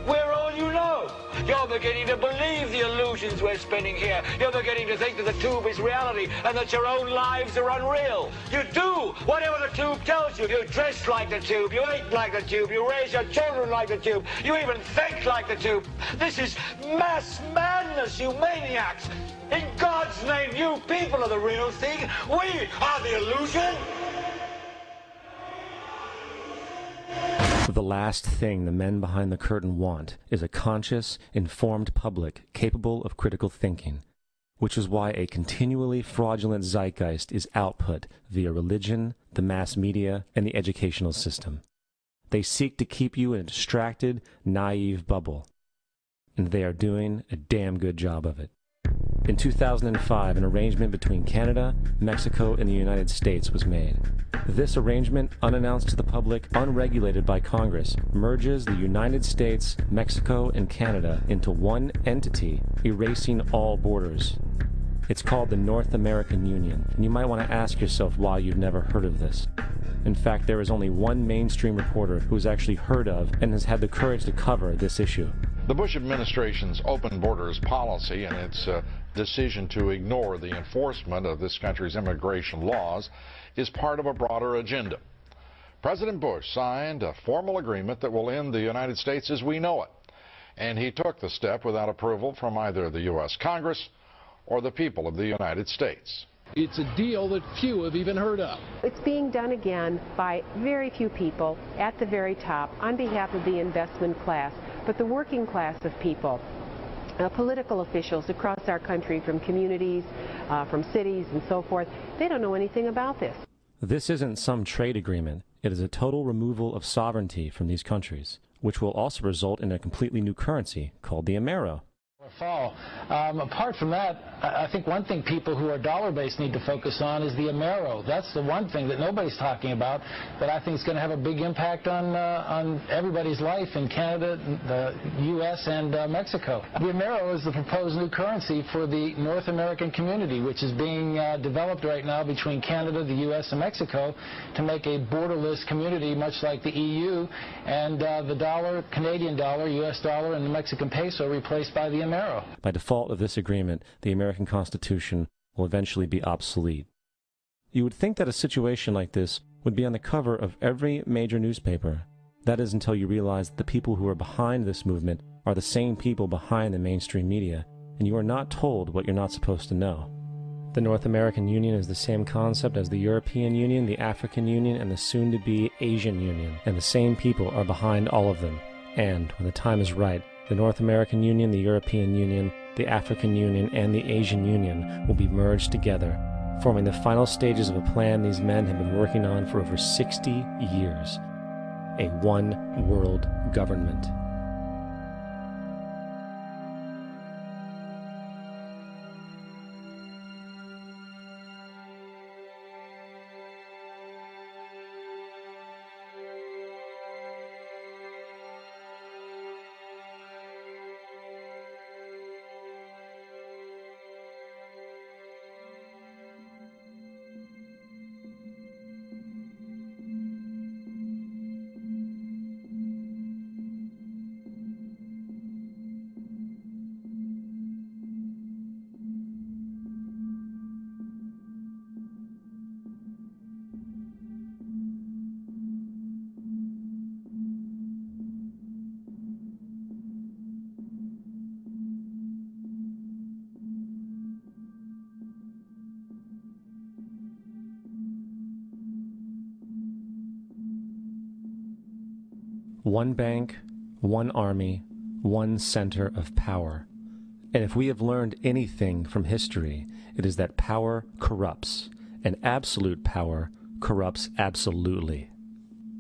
[SPEAKER 11] We're all you know. You're beginning to believe the illusions we're spinning here. You're beginning to think that the tube is reality and that your own lives are unreal. You do whatever the tube tells you. You dress like the tube. You eat like the tube. You raise your children like the tube. You even think like the tube. This is mass madness, you maniacs. In God's name, you people are the real thing. We are the illusion.
[SPEAKER 17] The last thing the men behind the curtain want is a conscious, informed public capable of critical thinking, which is why a continually fraudulent zeitgeist is output via religion, the mass media, and the educational system. They seek to keep you in a distracted, naive bubble, and they are doing a damn good job of it. In 2005, an arrangement between Canada, Mexico, and the United States was made. This arrangement, unannounced to the public, unregulated by Congress, merges the United States, Mexico, and Canada into one entity, erasing all borders. It's called the North American Union, and you might want to ask yourself why you've never heard of this. In fact, there is only one mainstream reporter who has actually heard of and has had the courage to cover this issue.
[SPEAKER 3] The Bush administration's open borders policy and its decision to ignore the enforcement of this country's immigration laws is part of a broader agenda. President Bush signed a formal agreement that will end the United States as we know it, and he took the step without approval from either the U.S. Congress or the people of the United States.
[SPEAKER 20] It's a deal that few have even heard of.
[SPEAKER 5] It's being done again by very few people at the very top on behalf of the investment class, but the working class of people. Political officials across our country, from communities, from cities and so forth, they don't know anything about this.
[SPEAKER 17] This isn't some trade agreement. It is a total removal of sovereignty from these countries, which will also result in a completely new currency called the Amero.
[SPEAKER 22] Fall. Apart from that, I think one thing people who are dollar-based need to focus on is the Amero. That's the one thing that nobody's talking about that I think is going to have a big impact on everybody's life in Canada, the U.S., and Mexico. The Amero is the proposed new currency for the North American community, which is being developed right now between Canada, the U.S., and Mexico to make a borderless community, much like the EU, and the dollar, Canadian dollar, U.S. dollar, and the Mexican peso replaced by the Amero.
[SPEAKER 17] By default of this agreement, the American Constitution will eventually be obsolete. You would think that a situation like this would be on the cover of every major newspaper. That is until you realize that the people who are behind this movement are the same people behind the mainstream media, and you are not told what you're not supposed to know. The North American Union is the same concept as the European Union, the African Union, and the soon-to-be Asian Union, and the same people are behind all of them. And, when the time is right, the North American Union, the European Union, the African Union, and the Asian Union will be merged together, forming the final stages of a plan these men have been working on for over 60 years. A one-world government. One bank, one army, one center of power. And if we have learned anything from history, it is that power corrupts, and absolute power corrupts absolutely.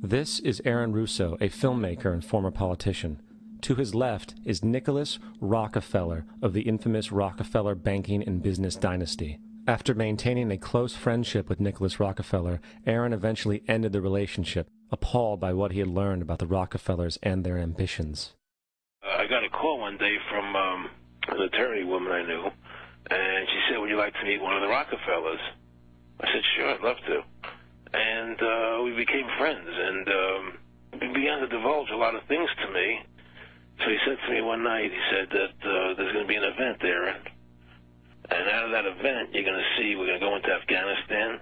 [SPEAKER 17] This is Aaron Russo, a filmmaker and former politician. To his left is Nicholas Rockefeller of the infamous Rockefeller banking and business dynasty. After maintaining a close friendship with Nicholas Rockefeller, Aaron eventually ended the relationship, appalled by what he had learned about the Rockefellers and their ambitions.
[SPEAKER 4] I got a call one day from an attorney woman I knew, and she said, "Would you like to meet one of the Rockefellers?" I said, "Sure, I'd love to." And we became friends, and he began to divulge a lot of things to me. So he said to me one night, he said that there's going to be an event there, and out of that event, you're going to see we're going to go into Afghanistan,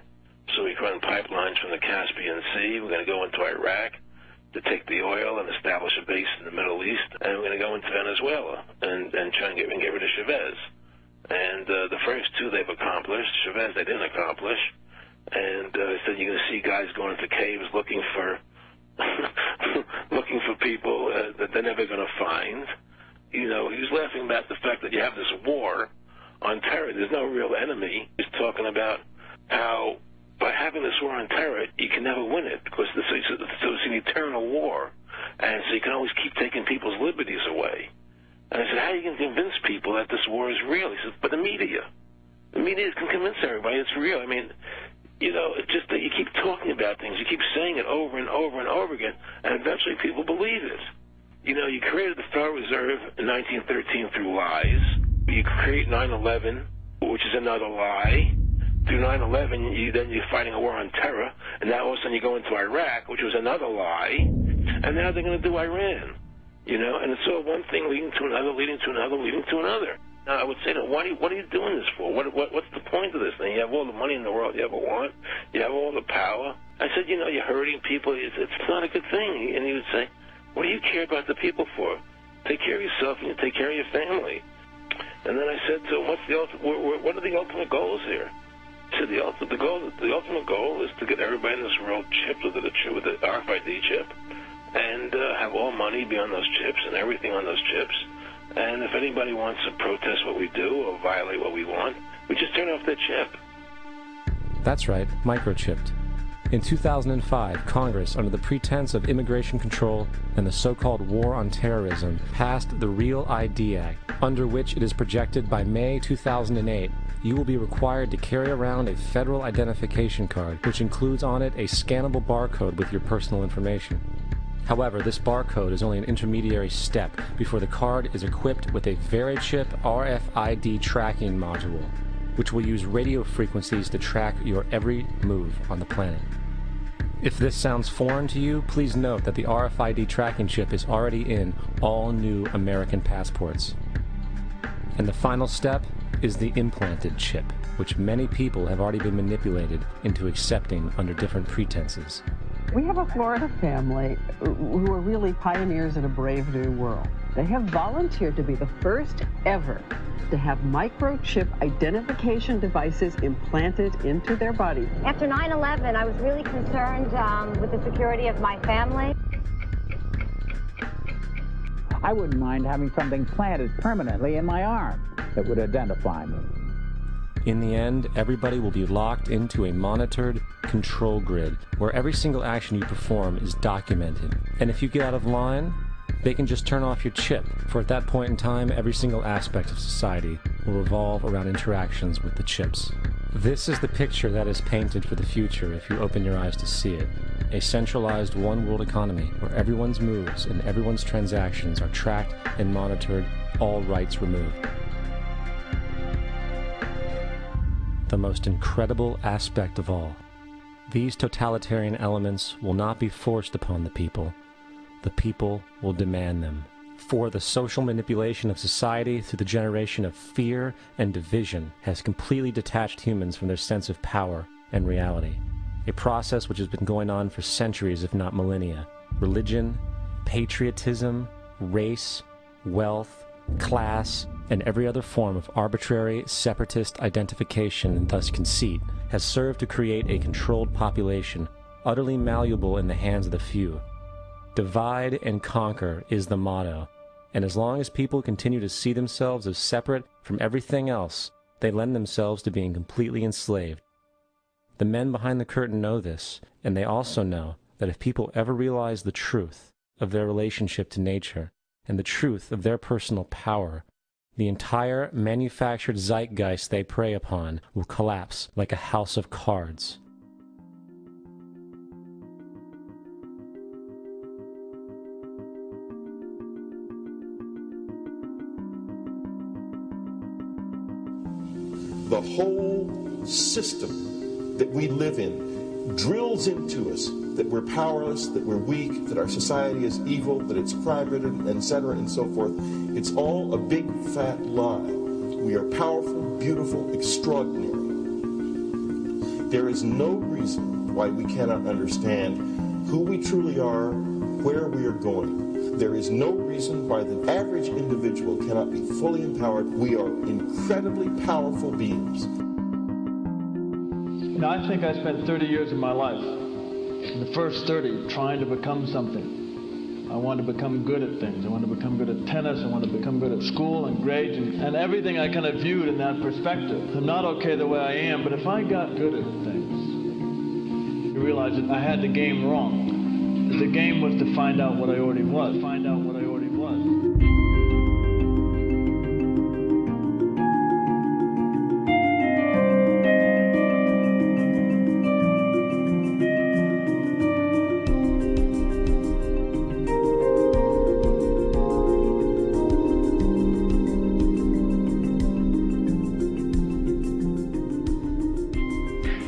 [SPEAKER 4] so we can run pipelines from the Caspian Sea. We're going to go into Iraq to take the oil and establish a base in the Middle East, and we're going to go into Venezuela and try and get rid of Chavez. And the first two they've accomplished. Chavez they didn't accomplish. And he said you're going to see guys going into caves looking for people that they're never going to find. You know, he was laughing about the fact that you have this war on terror. There's no real enemy. He's talking about how by having this war on terror, you can never win it because it's an eternal war. And so you can always keep taking people's liberties away. And I said, how are you going to convince people that this war is real? He said, but the media can convince everybody it's real. I mean, you know, it's just that you keep talking about things. You keep saying it over and over and over again, and eventually people believe it. You know, you created the Federal Reserve in 1913 through lies. You create 9/11, which is another lie. Through 9/11, then you're fighting a war on terror, and now all of a sudden you go into Iraq, which was another lie, and now they're going to do Iran. You know, and it's all one thing leading to another, leading to another, leading to another. Now, I would say to them, what are you doing this for? What's the point of this thing? You have all the money in the world you ever want. You have all the power. I said, you know, you're hurting people. It's not a good thing. And he would say, what do you care about the people for? Take care of yourself and you take care of your family. And then I said to him, what are the ultimate goals here? He said, the ultimate goal is to get everybody in this world chipped with the RFID chip and have all money be on those chips and everything on those chips. And if anybody wants to protest what we do or violate what we want, we just turn off their chip.
[SPEAKER 17] That's right, microchipped. In 2005, Congress, under the pretense of immigration control and the so-called war on terrorism, passed the Real ID Act, under which it is projected by May 2008, you will be required to carry around a federal identification card, which includes on it a scannable barcode with your personal information. However, this barcode is only an intermediary step before the card is equipped with a VeriChip RFID tracking module, which will use radio frequencies to track your every move on the planet. If this sounds foreign to you, please note that the RFID tracking chip is already in all new American passports. And the final step is the implanted chip, which many people have already been manipulated into accepting under different pretenses.
[SPEAKER 7] We have a Florida family who are really pioneers in a brave new world. They have volunteered to be the first ever to have microchip identification devices implanted into their body.
[SPEAKER 8] After 9/11, I was really concerned with the security of my family.
[SPEAKER 23] I wouldn't mind having something planted permanently in my arm that would identify me.
[SPEAKER 17] In the end, everybody will be locked into a monitored control grid where every single action you perform is documented. And if you get out of line, they can just turn off your chip, for at that point in time, every single aspect of society will revolve around interactions with the chips. This is the picture that is painted for the future if you open your eyes to see it. A centralized one-world economy where everyone's moves and everyone's transactions are tracked and monitored, all rights removed. The most incredible aspect of all. These totalitarian elements will not be forced upon the people. The people will demand them. For the social manipulation of society through the generation of fear and division has completely detached humans from their sense of power and reality. A process which has been going on for centuries, if not millennia. Religion, patriotism, race, wealth, class, and every other form of arbitrary, separatist identification and thus conceit has served to create a controlled population, utterly malleable in the hands of the few. Divide and conquer is the motto, and as long as people continue to see themselves as separate from everything else, they lend themselves to being completely enslaved. The men behind the curtain know this, and they also know that if people ever realize the truth of their relationship to nature and the truth of their personal power, the entire manufactured zeitgeist they prey upon will collapse like a house of cards.
[SPEAKER 9] The whole system that we live in drills into us that we're powerless, that we're weak, that our society is evil, that it's crime-ridden, etc., and so forth. It's all a big, fat lie. We are powerful, beautiful, extraordinary. There is no reason why we cannot understand who we truly are, where we are going. There is no reason why the average individual cannot be fully empowered. We are incredibly powerful beings.
[SPEAKER 10] You know, I think I spent 30 years of my life, in the first 30, trying to become something. I wanted to become good at things. I wanted to become good at tennis. I wanted to become good at school and grades and everything I kind of viewed in that perspective. I'm not okay the way I am, but if I got good at things, you realize that I had the game wrong. The game was to find out what I already was. Find out what I already was.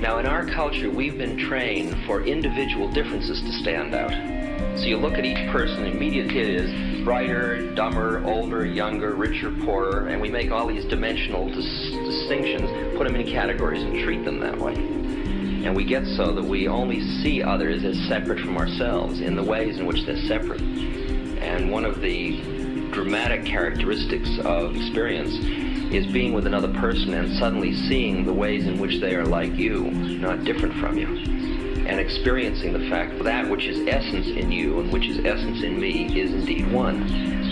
[SPEAKER 12] Now, in our culture, we've been trained for individual differences to stand out. So you look at each person, immediately it is brighter, dumber, older, younger, richer, poorer, and we make all these dimensional distinctions, put them in categories and treat them that way. And we get so that we only see others as separate from ourselves in the ways in which they're separate. And one of the dramatic characteristics of experience is being with another person and suddenly seeing the ways in which they are like you, not different from you, and experiencing the fact that which is essence in you and which is essence in me is indeed one.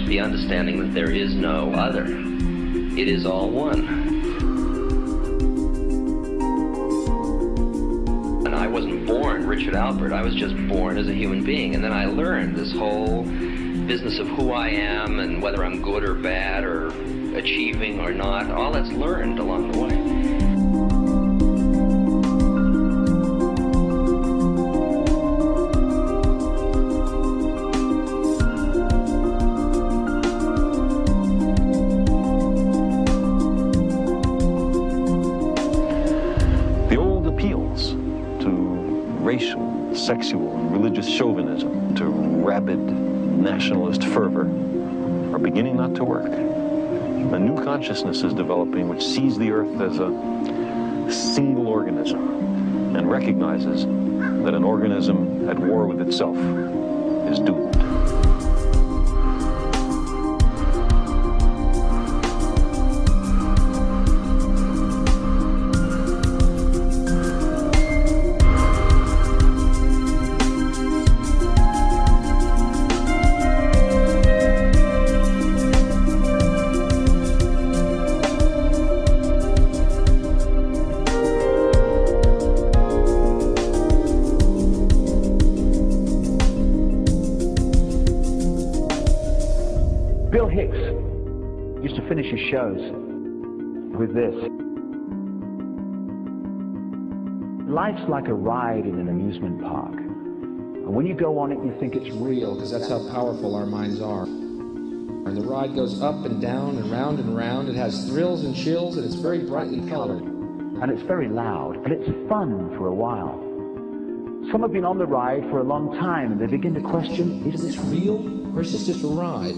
[SPEAKER 12] The understanding that there is no other. It is all one. And I wasn't born Richard Albert, I was just born as a human being, and then I learned this whole business of who I am and whether I'm good or bad or achieving or not. All that's learned along the way.
[SPEAKER 24] The old appeals to racial, sexual, and religious chauvinism, to rabid nationalist fervor, are beginning not to work. A new consciousness is developing which sees the earth as a single organism and recognizes that an organism at war with itself is doomed.
[SPEAKER 23] Shows with this. Life's like a ride in an amusement park. And when you go on it, you think it's real.
[SPEAKER 25] Because that's how powerful our minds are. And the ride goes up and down and round and round. It has thrills and chills, and it's very brightly colored.
[SPEAKER 23] And it's very loud, and it's fun for a while. Some have been on the ride for a long time, and they begin to question, is this real, or is this just a ride?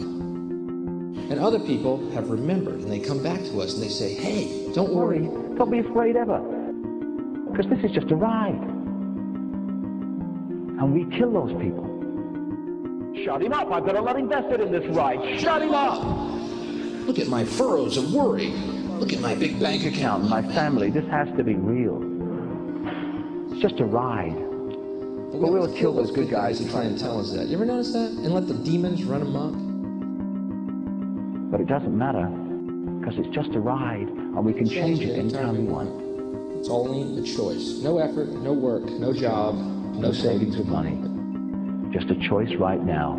[SPEAKER 25] And other people have remembered, and they come back to us and they say, hey, don't worry.
[SPEAKER 23] Don't be afraid ever. Because this is just a ride. And we kill those people. Shut him up. I've got a lot invested in this ride. Shut him up.
[SPEAKER 25] Look at my furrows of worry. Look at my big bank account.
[SPEAKER 23] My family. This has to be real. It's just a ride.
[SPEAKER 25] But we'll kill those good guys who try and tell us that. You ever notice that? And let the demons run amok?
[SPEAKER 23] But it doesn't matter, because it's just a ride, and we can change it anytime we want.
[SPEAKER 25] It's only a choice. No effort, no work, no job, no
[SPEAKER 23] savings of money. Just a choice right now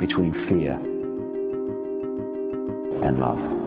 [SPEAKER 23] between fear and love.